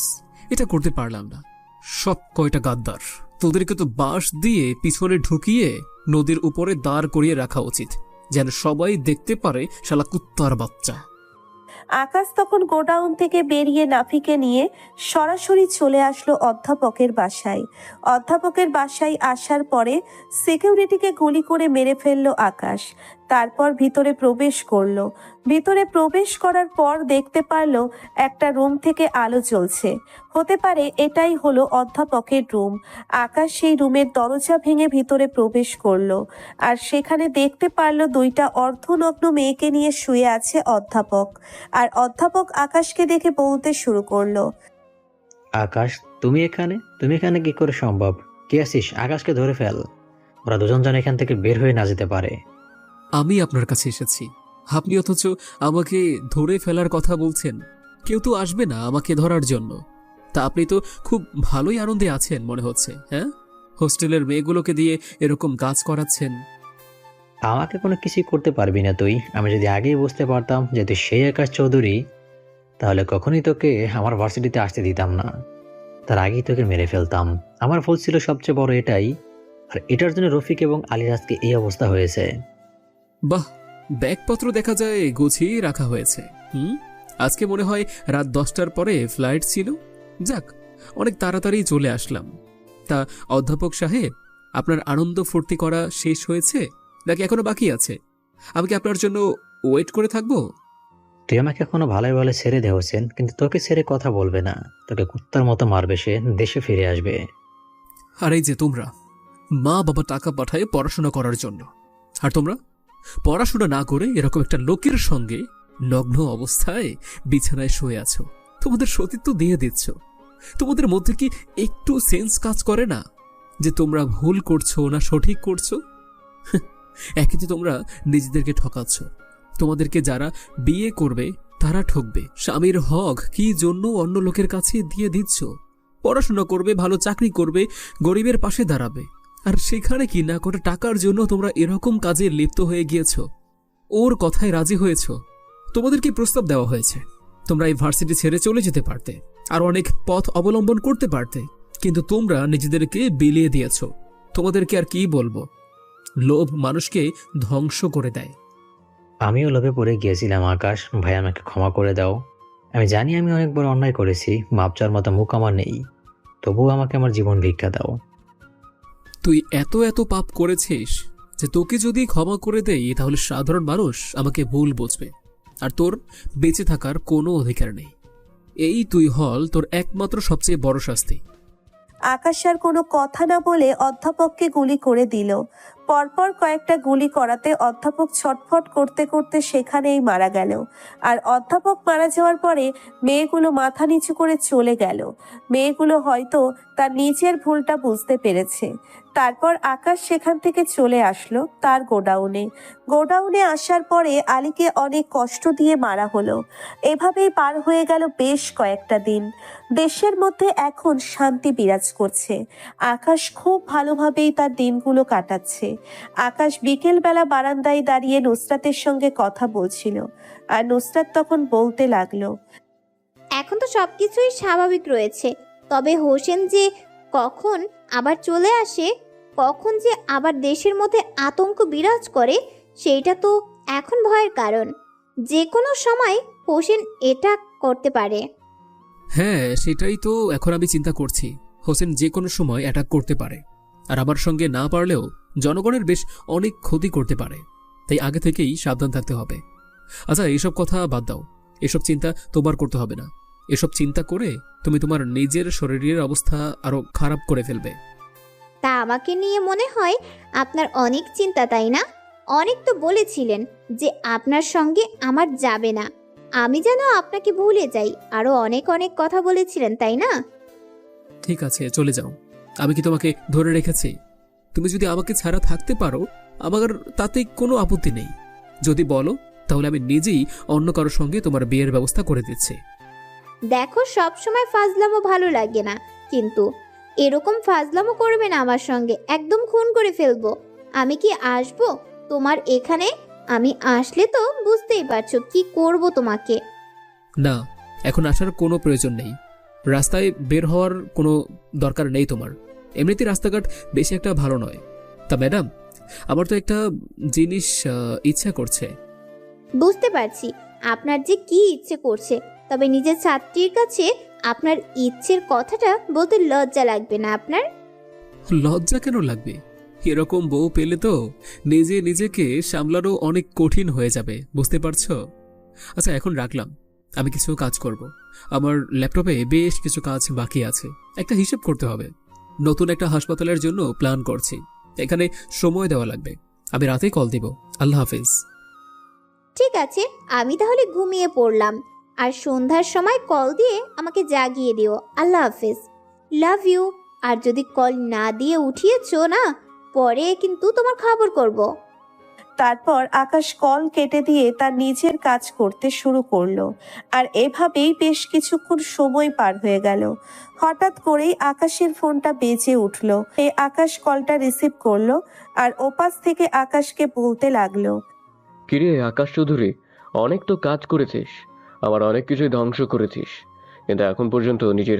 এটা করতে পারলাম না। সব কয়টা গাদ্দার, তোদেরকে তো বাঁশ দিয়ে পিছনে ঢুকিয়ে নদীর উপরে দাঁড় করিয়ে রাখা উচিত, যেন সবাই দেখতে পারে শালা কুত্তার বাচ্চা। আকাশ তখন গোডাউন থেকে বেরিয়ে নাফিকে নিয়ে সরাসরি চলে আসলো অধ্যাপকের বাসায়। অধ্যাপকের বাসায় আসার পরে সিকিউরিটিকে গুলি করে মেরে ফেললো আকাশ। তারপর ভিতরে প্রবেশ করলো। ভিতরে প্রবেশ করার পর দেখতে পারলো একটা রুম থেকে আলো জ্বলছে। হতে পারে এটাই হলো অধ্যাপকের রুম। আকাশ সেই রুমের দরজা ভেঙে ভিতরে প্রবেশ করলো, আর সেখানে দেখতে পারলো দুইটা অর্ধনগ্ন মেয়েকে নিয়ে শুয়ে আছে অধ্যাপক। আর অধ্যাপক আকাশকে দেখে বলতে শুরু করলো, আকাশ, তুমি এখানে কি করে সম্ভব? কে আছিস? আকাশকে ধরে ফেল। ওরা দুজন যেন এখান থেকে বের হয়ে না যেতে পারে। আমি আপনার কাছে এসেছি, আপনি অথচ আমাকে ধরে ফেলার কথা বলছেন। কেউ তো আসবে না আমাকে ধরার জন্য। তা আপনি তো খুব ভালোই আনন্দে আছেন মনে হচ্ছে, হ্যাঁ? হোস্টেলের মেয়েগুলোকে দিয়ে এরকম কাজ করাচ্ছেন। আমাকে কোনো কিছুই করতে পারবি না তুই। আমি যদি আগেই বুঝতে পারতাম যে তুই সেই আকাশ চৌধুরী, তাহলে কখনই তোকে আমার ভার্সিটিতে আসতে দিতাম না। তার আগেই তোকে মেরে ফেলতাম। আমার ভুল ছিল সবচেয়ে বড় এটাই, আর এটার জন্য রফিক এবং আলিরাজকে এই অবস্থা হয়েছে। বাহ, ব্যাগপত্র দেখা যায় গুছিয়ে রাখা হয়েছে। আজকে মনে হয় রাত 10টার পরে ফ্লাইট ছিল। যাক, অনেক তাড়াতাড়ি চলে আসলাম। তা অধ্যাপক সাহেব, আপনার আনন্দ ফুর্তি করা শেষ হয়েছে নাকি এখনো বাকি আছে? আমি কি আপনার জন্য ওয়েট করে থাকবো? তুই আমাকে এখনো ভালোই ভালো ছেড়ে দে হোসেন, কিন্তু তোকে ছেড়ে কথা বলবে না। তোকে কুত্তার মতো মারবে, সে দেশে ফিরে আসবে। আর এই যে তোমরা, মা বাবা টাকা পাঠায় পড়াশোনা করার জন্য, আর তোমরা পড়াশোনা না করে এরকম একটা লোকের সঙ্গে নগ্ন অবস্থায় বিছানায় শুয়ে আছো। তোমাদের সতীত্ব দিয়ে দিচ্ছ। তোমাদের মধ্যে কি একটু সেন্স কাজ করে না যে তোমরা ভুল করছো না সঠিক করছো? একে তো তোমরা নিজেদেরকে ঠকাচ্ছ। তোমাদেরকে যারা বিয়ে করবে তারা ঠকবে। স্বামীর হক কি জন্য অন্য লোকের কাছে দিয়ে দিচ্ছ? পড়াশোনা করবে, ভালো চাকরি করবে, গরিবের পাশে দাঁড়াবে, আর সেখানে কি না করে টাকার জন্য তোমরা এরকম কাজে লিপ্ত হয়ে গিয়েছ। ওর কথায় রাজি হয়েছ। তোমাদেরকে প্রস্তাব দেওয়া হয়েছে, তোমরা এই ভার্সিটি ছেড়ে চলে যেতে পারতে, আর অনেক পথ অবলম্বন করতে পারতে, কিন্তু তোমরা নিজেদেরকে বিলিয়ে দিয়েছ। তোমাদেরকে আর কি বলবো? লোভ মানুষকে ধ্বংস করে দেয়। আমিও লোভে পড়ে গিয়েছিলাম আকাশ। ভাই, আমাকে ক্ষমা করে দাও। আমি জানি আমি অনেক বড় অন্যায় করেছি, মাপ চাওয়ার মতো মুখ আমার নেই। তবুও আমাকে আমার জীবন ভিক্ষা দাও। তুই এত এত পাপ করেছিস যে তোকে যদি ক্ষমা করে দেই তাহলে সাধারণ মানুষ আমাকে ভুল বুঝবে, আর তোর বেঁচে থাকার কোনো অধিকার নেই। এই তুই হল তোর একমাত্র সবচেয়ে বড় শাস্তি। আকাশ আর কোনো কথা না বলে অধ্যাপককে গুলি করে দিল। পরপর কয়েকটা গুলি করাতে অধ্যাপক ছটফট করতে করতে সেখানেই মারা গেল। আর অধ্যাপক মারা যাওয়ার পরে মেয়েগুলো মাথা নিচু করে চলে গেল। মেয়েগুলো হয়তো তার নিজের ভুলটা বুঝতে পেরেছে। তারপর আকাশ সেখান থেকে চলে আসলো তার গোডাউনে আসার পরে আলীকে অনেক কষ্ট দিয়ে মারা হলো। এভাবেই পার হয়ে গেল বেশ কয়েকটা দিন। দেশের মধ্যে এখন শান্তি বিরাজ করছে। আকাশ খুব ভালোভাবেই তার দিনগুলো কাটাচ্ছে। আকাশ বিকেলবেলা বারান্দায় দাঁড়িয়ে নুসরাতের সঙ্গে কথা বলছিল, আর নুসরাত তখন বলতে লাগলো, এখন তো সবকিছুই স্বাভাবিক রয়েছে, তবে হোসেন যে কখন আবার চলে আসে, কখন যে আবার দেশের মধ্যে আতঙ্ক বিরাজ করে, সেইটা তো এখন ভয়ের কারণ। যে কোনো সময় হোসেন এটা করতে পারে। হ্যাঁ, সেটাই তো এখন আমি চিন্তা করছি। হোসেন যে কোনো সময় অ্যাটাক করতে পারে, আর আমার সঙ্গে না পারলেও জনগণের বেশ অনেক ক্ষতি করতে পারে। তাই আগে থেকেই সাবধান থাকতে হবে। আচ্ছা, এসব কথা বাদ দাও, এসব চিন্তা তোমার করতে হবে না। এসব চিন্তা করে তুমি তোমার নিজের শরীরের অবস্থা আরো খারাপ করে ফেলবে। তা আমাকে নিয়ে মনে হয় আপনার অনেক চিন্তা, তাই না? অনেক তো বলেছিলেন যে আপনার সঙ্গে আমার যাবে না, আমি যেন আপনাকে ভুলে যাই, আরো অনেক অনেক কথা বলেছিলেন, তাই না? ঠিক আছে, চলে যাও। আমি কি তোমাকে ধরে রেখেছি? তুমি যদি আমাকে ছাড়া থাকতে পারো আমার তাতে কোনো আপত্তি নেই। যদি বলো তাহলে আমি নিজেই অন্য কারোর সঙ্গে তোমার বিয়ের ব্যবস্থা করে দিচ্ছি। দেখো, সব সময় ফাজলামো ভালো লাগে না, কিন্তু এরকম ফাজলামো করবে না আমার সঙ্গে, একদম খুন করে ফেলবো। আমি কি আসবো তোমার এখানে? আমি আসলে তো বুঝতেই পারছো কি করব তোমাকে। না, এখন আসার কোনো প্রয়োজন নেই। রাস্তায় বের হওয়ার কোনো দরকার নেই তোমার। এমনিতেই রাস্তাঘাট বেশি একটা ভালো নয়। তা ম্যাডাম, আমার তো একটা জিনিস ইচ্ছা করছে। বুঝতে পারছি আপনার যে কি ইচ্ছে করছে, তবে নিজের ছাত্রীর কাছে আপনার ইচ্ছের কথাটা বলতে লজ্জা লাগবে না আপনার? লজ্জা কেন লাগবে? এরকম বউ পেলে তো নিজেকে সামলানো অনেক কঠিন হয়ে যাবে, বুঝতে পারছো? আচ্ছা, এখন রাখলাম, আমি কিছু কাজ করব। আমার ল্যাপটপে বেশ কিছু কাজ বাকি আছে, একটা হিসেব করতে হবে। নতুন একটা হাসপাতালের জন্য প্ল্যান করছি, এখানে সময় দেওয়া লাগবে। আমি রাতেই কল দিব। আল্লাহ হাফিজ। ঠিক আছে, আমি তাহলে ঘুমিয়ে পড়লাম, আর সন্ধ্যার সময় কল দিয়ে আমাকে জাগিয়ে দিও। আল্লাহ হাফিজ, লাভ ইউ। আর যদি কল না দিয়ে উঠিয়েছো না, পরে কিন্তু তোমার খবর করব। তারপর আকাশ কল কেটে দিয়ে তার নিজের কাজ করতে শুরু করলো। আর এভাবেই বেশ কিছুক্ষণ সময় পার হয়ে গেল। হঠাৎ করেই আকাশের ফোনটা বেজে উঠলো। আকাশ কলটা রিসিভ করলো আর ওপাশ থেকে আকাশকে বলতে লাগলো, কিরে আকাশ চৌধুরী, অনেক তো কাজ করেছিস, আবার অনেক কিছুই ধ্বংস করেছিস, কিন্তু এখন পর্যন্ত নিজের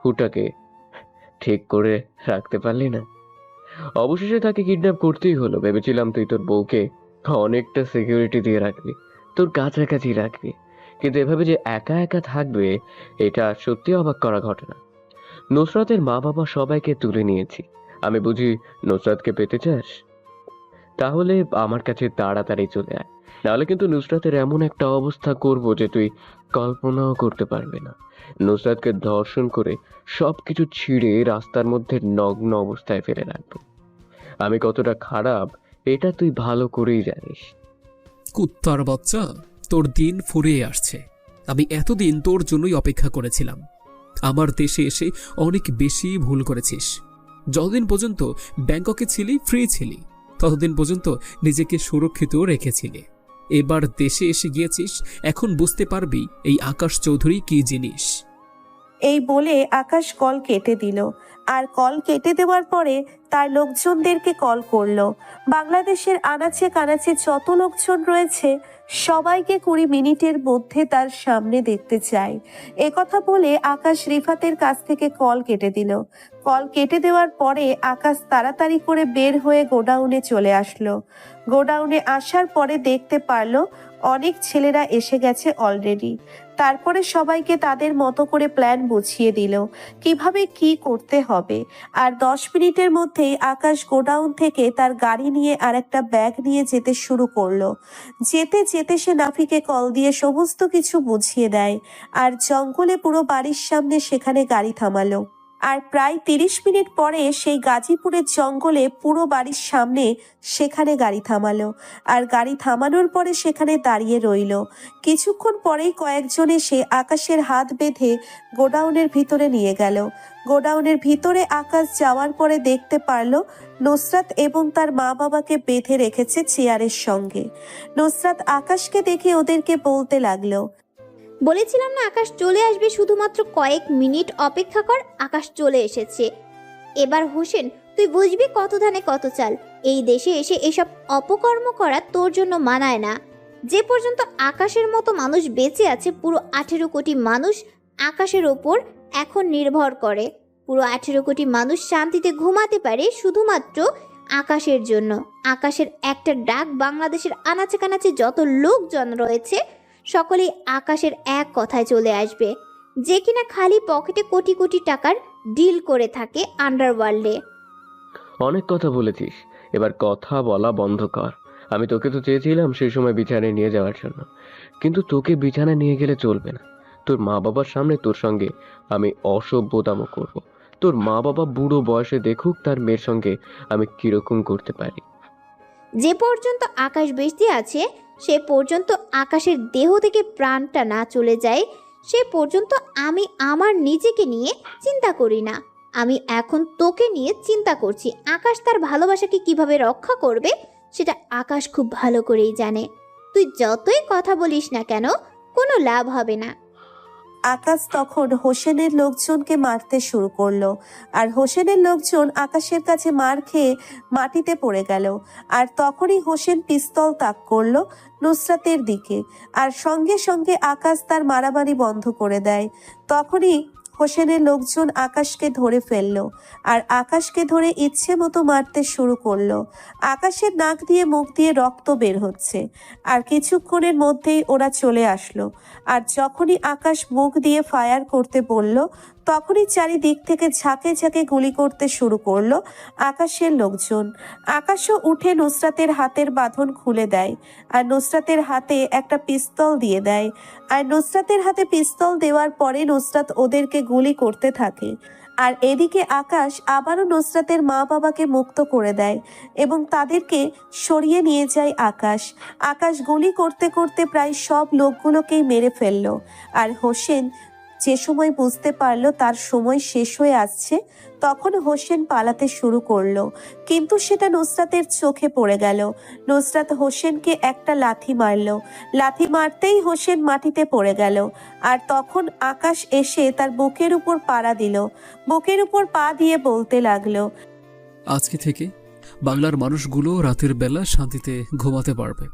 হুটাকে ঠিক করে রাখতে পারলি না। অবশেষে তাকে কিডন্যাপ করতেই হলো। ভেবেছিলাম তুই তোর বউকে অনেকটা সিকিউরিটি দিয়ে রাখবি, তোর কাছাকাছি রাখবি, কিন্তু এভাবে যে একা একা থাকবে, এটা সত্যি অবাক করা ঘটনা। নুসরাতের মা বাবা সবাইকে তুলে নিয়েছি। আমি বুঝি নুসরাতকে পেতে চাস? তাহলে আমার কাছে তাড়াতাড়ি চলে আয়, নাহলে কিন্তু নুসরাতের এমন একটা অবস্থা করব যে তুই কল্পনাও করতে পারবি না। নুসরাতকে ধর্ষণ করে সবকিছু ছিঁড়ে রাস্তার মধ্যে নগ্ন অবস্থায় ফেলে রাখবো। আমি কতটা খারাপ এটা তুই ভালো করেই জানিস। কুত্তার বাচ্চা, তোর দিন ফুরিয়ে আসছে। আমি এতদিন তোর জন্যই অপেক্ষা করেছিলাম। আমার দেশে এসে অনেক বেশি ভুল করেছিস। যতদিন পর্যন্ত ব্যাংককে ছিলি, ফ্রি ছিলি, ততদিন পর্যন্ত নিজেকে সুরক্ষিত রেখেছিলি। এবার দেশে এসে গিয়েছিস, এখন বুঝতে পারবি এই আকাশ চৌধুরী কি জিনিস। এই বলে আকাশ কল কেটে দিল। আর কল কেটে দেওয়ার পরে তার লোকজনদেরকে কল করলো। বাংলাদেশের আনাচে কানাচে যত লোকজন রয়েছে সবাইকে 20 মিনিটের মধ্যে তার সামনে দেখতে চায়। কথা বলে আকাশ রিফাতের কাছ থেকে কল কেটে দিল। কল কেটে দেওয়ার পরে আকাশ তাড়াতাড়ি করে বের হয়ে গোডাউনে চলে আসলো। গোডাউনে আসার পরে দেখতে পারলো অনেক ছেলেরা এসে গেছে অলরেডি। তারপরে সবাইকে তাদের মতো করে প্ল্যান বুঝিয়ে দিল কিভাবে কি করতে হবে। আর 10 মিনিটের মধ্যেই আকাশ গোডাউন থেকে তার গাড়ি নিয়ে আর একটা ব্যাগ নিয়ে যেতে শুরু করলো। যেতে যেতে সে নাফিকে কল দিয়ে সমস্ত কিছু বুঝিয়ে দেয়। আর জঙ্গলে পুরো বাড়ির সামনে সেখানে গাড়ি থামালো। আর প্রায় 30 মিনিট পরে সেই গাজীপুরের জঙ্গলে পুরো বাড়ির সামনে সেখানে গাড়ি থামালো। আর গাড়ি থামানোর পরে সেখানে দাঁড়িয়ে রইল। কিছুক্ষণ পরেই কয়েকজন এসে আকাশের হাত বেঁধে গোডাউনের ভিতরে নিয়ে গেল। গোডাউনের ভিতরে আকাশ যাওয়ার পরে দেখতে পারল নুসরাত এবং তার মা বাবাকে বেঁধে রেখেছে চেয়ারের সঙ্গে। নুসরাত আকাশকে দেখে ওদেরকে বলতে লাগলো, বলেছিলাম না আকাশ চলে আসবে, শুধুমাত্র কয়েক মিনিট অপেক্ষা কর, আকাশ চলে এসেছে। এবার হোসেন, তুই বুঝবি কত ধানে কত চাল। এই দেশে এসে এসব অপকর্ম করা তোর জন্য মানায় না। যে পর্যন্ত আকাশের মতো মানুষ বেঁচে আছে, পুরো 18 কোটি মানুষ আকাশের ওপর এখন নির্ভর করে। পুরো 18 কোটি মানুষ শান্তিতে ঘুমাতে পারে শুধুমাত্র আকাশের জন্য। আকাশের একটা ডাক বাংলাদেশের আনাচে কানাচে যত লোকজন রয়েছে সকলেই আকাশের এক কথায় চলে আসবে, যে কিনা খালি পকেটে কোটি কোটি টাকার ডিল করে থাকে আন্ডারওয়ার্ল্ডে। অনেক কথা বলেছিস, এবার কথা বলা বন্ধ কর। আমি তোকে তো চেয়েছিলাম সেই সময় বিছানায় নিয়ে যাওয়ার জন্য, কিন্তু তোকে বিছানায় নিয়ে গেলে চলবে না। তোর মা বাবার সামনে তোর সঙ্গে আমি অসভ্যতামো করব। তোর মা বাবা বুড়ো বয়সে দেখুক তার মেয়ের সঙ্গে আমি কিরকম করতে পারি। যে পর্যন্ত আকাশ বেঁচে আছে সে পর্যন্ত, আকাশের দেহ থেকে প্রাণটা না চলে যায় সে পর্যন্ত আমি আমার নিজেকে নিয়ে চিন্তা করি না। আমি এখন তোকে নিয়ে চিন্তা করছি। আকাশ তার ভালোবাসাকে কিভাবে রক্ষা করবে সেটা আকাশ খুব ভালো করেই জানে। তুই যতই কথা বলিস না কেন, কোনো লাভ হবে না। আকাশ তখন হোসেনের লোকজনকে মারতে শুরু করলো। আর হোসেনের লোকজন আকাশের কাছে মার খেয়ে মাটিতে পড়ে গেল। আর তখনই হোসেন পিস্তল তাক করলো নুসরাতের দিকে। আর সঙ্গে সঙ্গে আকাশ তার মারামারি বন্ধ করে দেয়। তখনই হোসেনের লোকজন আকাশকে ধরে ফেললো আর আকাশকে ধরে ইচ্ছে মতো মারতে শুরু করলো। আকাশের নাক দিয়ে মুখ দিয়ে রক্ত বের হচ্ছে। আর কিছুক্ষণের মধ্যেই ওরা চলে আসলো। আর যখনই আকাশ মুখ দিয়ে ফায়ার করতে বলল, তখনই চারিদিক থেকে ঝাঁকে ঝাঁকে গুলি করতে শুরু করলো আকাশের লোকজন। আকাশও উঠে নুসরাতের হাতের বাঁধন খুলে দেয় আর নুসরাতের হাতে একটা পিস্তল দিয়ে দেয়। আর নুসরাতের হাতে পিস্তল দেওয়ার পরে নুসরাত ওদেরকে গুলি করতে থাকে। আর এদিকে আকাশ আবারও নুসরাতের মা বাবাকে মুক্ত করে দেয় এবং তাদেরকে সরিয়ে নিয়ে যায় আকাশ। আকাশ গুলি করতে করতে প্রায় সব লোকগুলোকেই মেরে ফেললো। আর হোসেন যে সময় বুঝতে পারলো তার সময় শেষ হয়ে আসছে, তখন হোসেন পালাতে শুরু করলো, কিন্তু সেটা নুসরাতের চোখে পড়ে গেল। নুসরাত হোসেনকে একটা লাথি মারলো। লাথি মারতেই হোসেন মাটিতে পড়ে গেল। আর তখন আকাশ এসে তার বুকের উপর পাড়া দিল। বুকের উপর পা দিয়ে বলতে লাগলো, আজকে থেকে বাংলার মানুষগুলো রাতের বেলা শান্তিতে ঘুমাতে পারবে।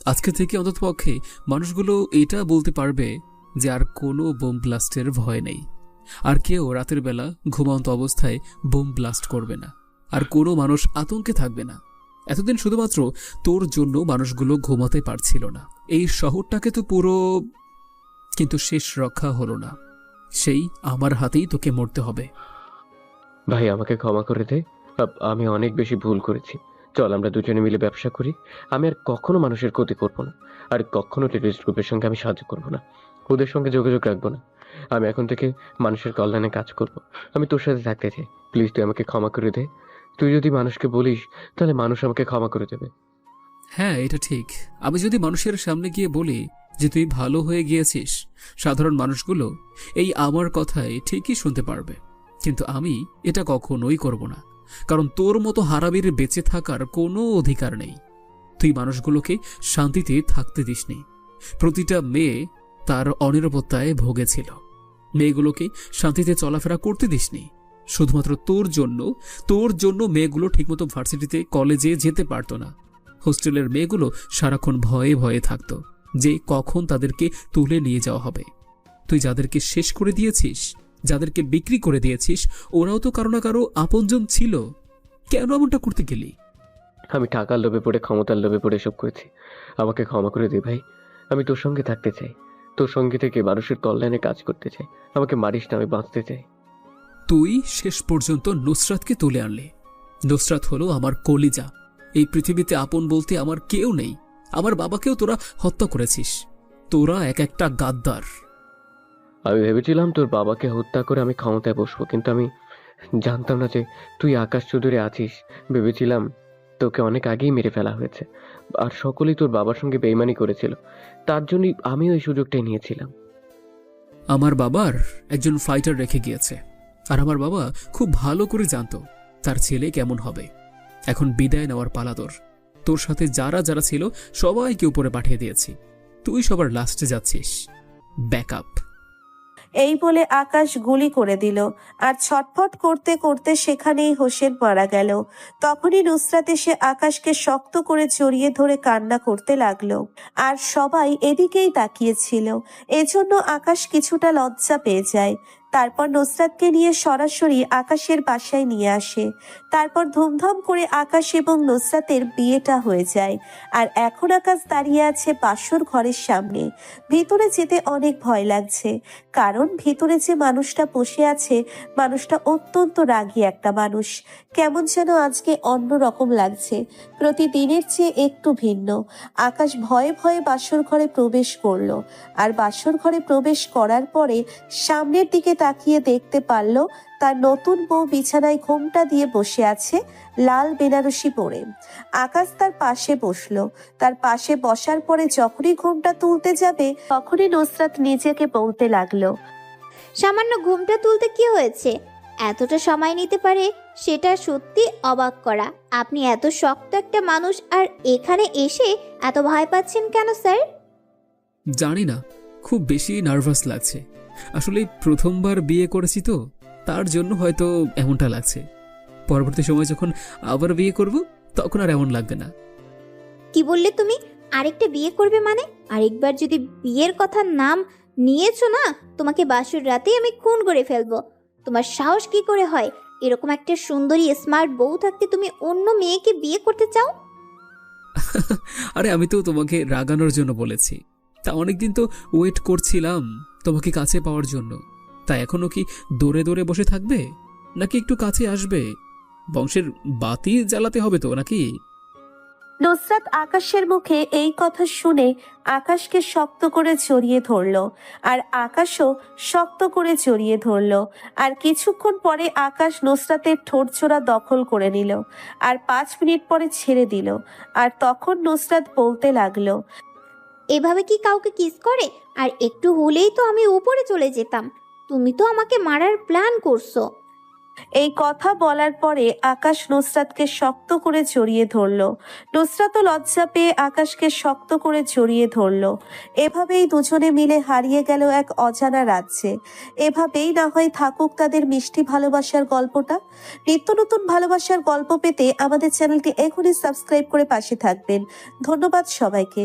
আজকে থেকে অন্ততপক্ষে মানুষগুলো এটা বলতে পারবে যে আর কোনো বোম ব্লাস্টের ভয় নেই। আর কেউ রাতের বেলা ঘুমন্ত অবস্থায় বোম ব্লাস্ট করবে না। আর কোনো মানুষ আতঙ্কে থাকবে না। এতদিন শুধুমাত্র তোর জন্য মানুষগুলো ঘুমাতে পারছিল না। এই শহরটাকে তো পুরো, কিন্তু শেষ রক্ষা হলো না। সেই আমার হাতেই তোকে মরতে হবে। ভাই আমাকে ক্ষমা করে দে, আমি অনেক বেশি ভুল করেছি। চল আমরা দুজনে মিলে ব্যবসা করি। আমি আর কখনো মানুষের ক্ষতি করব না, আর কখনো টেররিস্ট গ্রুপের সঙ্গে আমি সাহায্য করব না, ওদের সঙ্গে যোগাযোগ রাখবো না। আমি এখন থেকে মানুষের কল্যাণে কাজ করব। আমি তোর সাথে থাকতে চাই। প্লিজ তুই আমাকে ক্ষমা করে দে। তুই যদি মানুষকে বলিস তাহলে মানুষ আমাকে ক্ষমা করে দেবে। হ্যাঁ, এটা ঠিক। আমি যদি মানুষের সামনে গিয়ে বলি যে তুই ভালো হয়ে গিয়েছিস, সাধারণ মানুষগুলো এই আমার কথায় ঠিকই শুনতে পারবে। কিন্তু আমি এটা কখনোই করব না, কারণ তোর মতো হারাবির বেঁচে থাকার কোনো অধিকার নেই। তুই মানুষগুলোকে শান্তিতে থাকতে দিসনি। প্রতিটা মেয়ে তার অনিরাপত্তায় ভোগেছিল। মেয়েগুলোকে শান্তিতে চলাফেরা করতে দিসনি। শুধুমাত্র তোর জন্য মেয়েগুলো ঠিকমতো ভার্সিটিতে কলেজে যেতে পারতো না। হোস্টেলের মেয়েগুলো সারাক্ষণ ভয়ে ভয়ে থাকতো যে কখন তাদেরকে তুলে নিয়ে যাওয়া হবে। তুই যাদেরকে শেষ করে দিয়েছিস, যাদেরকে বিক্রি করে দিয়েছিস, ওরাও তো কারো না কারো আপনজন ছিল। কেন এমনটা করতে গেলি? আমি টাকার লোভে পড়ে, ক্ষমতার লোভে পড়ে এসব করেছি। আমাকে ক্ষমা করে দে ভাই। আমি তোর সঙ্গে থাকতে চাই, তোর সঙ্গে থেকে মানুষের কল্যাণে কাজ করতে চাই। আমাকে মারিস না, আমি বাঁচতে চাই। তুই শেষ পর্যন্ত নুসরাতকে তুলে আনলি। নুসরাত হলো আমার কলিজা। এই পৃথিবীতে আপন বলতে আমার কেউ নেই। আমার বাবাকেও তোরা হত্যা করেছিস। তোরা এক একটা গাদ্দার। আমি ভেবেছিলাম তোর বাবাকে হত্যা করে আমি ক্ষমতায় বসবো, কিন্তু আমি জানতাম না যে তুই আকাশ চৌধুরী আছিস। ভেবেছিলাম তোকে অনেক আগেই মেরে ফেলা হয়েছে, আর সকলেই তোর বাবার সঙ্গে বেইমানি করেছিল। তার জন্যই আমি ওই সুযোগটাই নিয়েছিলাম। আমার বাবার একজন ফাইটার রেখে গিয়েছে, আর আমার বাবা খুব ভালো করে জানতো তার ছেলে কেমন হবে। এখন বিদায় নেওয়ার পালা তোর সাথে যারা যারা ছিল সবাইকে উপরে পাঠিয়ে দিয়েছি। তুই সবার লাস্টে যাচ্ছিস। ব্যাকআপ। এই বলে আকাশ গুলি করে দিল। আর ছটফট করতে করতে সেখানেই হোসেন মারা গেল। তখনই নুসরাত এসে আকাশকে শক্ত করে জড়িয়ে ধরে কান্না করতে লাগলো। আর সবাই এদিকেই তাকিয়েছিল। এজন্য আকাশ কিছুটা লজ্জা পেয়ে যায়। তারপর নুসরাতকে নিয়ে সরাসরি আকাশের বাসায় নিয়ে আসে। তারপর ধুমধাম করে আকাশ এবং নুসরাতের বিয়েটা হয়ে যায়। আর এখন আকাশ দাঁড়িয়ে আছে বাসর ঘরের সামনে। ভিতরে যেতে অনেক ভয় লাগছে, কারণ ভিতরে যে মানুষটা বসে আছে, মানুষটা অত্যন্ত রাগী একটা মানুষ। কেমন যেন আজকে অন্য রকম লাগছে, প্রতিদিনের চেয়ে একটু ভিন্ন। আকাশ ভয়ে ভয়ে বাসর ঘরে প্রবেশ করলো। আর বাসর ঘরে প্রবেশ করার পরে সামনের দিকে তাকিয়ে দেখতে পারল তার নতুন বউ বিছানায় ঘোমটা দিয়ে বসে আছে, লাল বেনারসি পরে। আকাশ তার পাশে বসলো। তার পাশে বসার পরে যখনই ঘোমটা তুলতে যাবে, তখনই নুসরাত নিজেকে বলতে লাগলো, সামান্য ঘুমটা তুলতে কি হয়েছে? এতটা সময় নিতে পারে সেটা সত্যি অবাক করা। আপনি এত শক্ত একটা মানুষ, আর এখানে এসে এত ভয় পাচ্ছেন কেন স্যার? জানি না, খুব বেশি নার্ভাস লাগছে। আসলে প্রথমবার বিয়ে করেছি তো, তার জন্য হয়তো এমনটা লাগছে। পরবর্তী সময় যখন আবার বিয়ে করব, তখন আর এমন লাগবে না। কি বললে তুমি? আরেকটা বিয়ে করবে মানে? আরেকবার যদি বিয়ের কথা নাম নিয়েছো না, তোমাকে বাসর রাতেই আমি খুন করে ফেলবো। তোমার সাহস কি করে হয় এরকম একটা সুন্দরী স্মার্ট বউ থাকতে তুমি অন্য মেয়েকে বিয়ে করতে চাও? আরে আমি তো তোমাকে রাগানোর জন্য বলেছি। তা অনেকদিন তো ওয়েট করছিলাম তোমাকে কাছে পাওয়ার জন্য। তা এখনো কি দৌড়ে দৌড়ে বসে থাকবে, নাকি একটু কাছে আসবে? বংশের বাতি জ্বালাতে হবে তো নাকি? নুসরাত আকাশের মুখে এই কথা শুনে আকাশকে শক্ত করে জড়িয়ে ধরলো, আর আকাশও শক্ত করে জড়িয়ে ধরলো। আর কিছুক্ষণ পরে আকাশ নুসরাতের ঠোঁটজোড়া দখল করে নিল, আর 5 মিনিট পরে ছেড়ে দিল। আর তখন নুসরাত বলতে লাগলো, এভাবে কি কাউকে কিস করে? আর একটু হলেই তো আমি উপরে চলে যেতাম। তুমি তো আমাকে মারার প্ল্যান করছো। এই কথা বলার পরে আকাশ নুসরাতকে শক্ত করে জড়িয়ে ধরলো। নুসরাতও লজ্জা পেয়ে আকাশকে শক্ত করে জড়িয়ে ধরলো। এভাবেই দুজনে মিলে হারিয়ে গেল এক অজানা রাজ্যে। এভাবেই না হয় থাকুক তাদের মিষ্টি ভালোবাসার গল্পটা। নিত্য নতুন ভালোবাসার গল্প পেতে আমাদের চ্যানেলটি এখনই সাবস্ক্রাইব করে পাশে থাকবেন। ধন্যবাদ সবাইকে।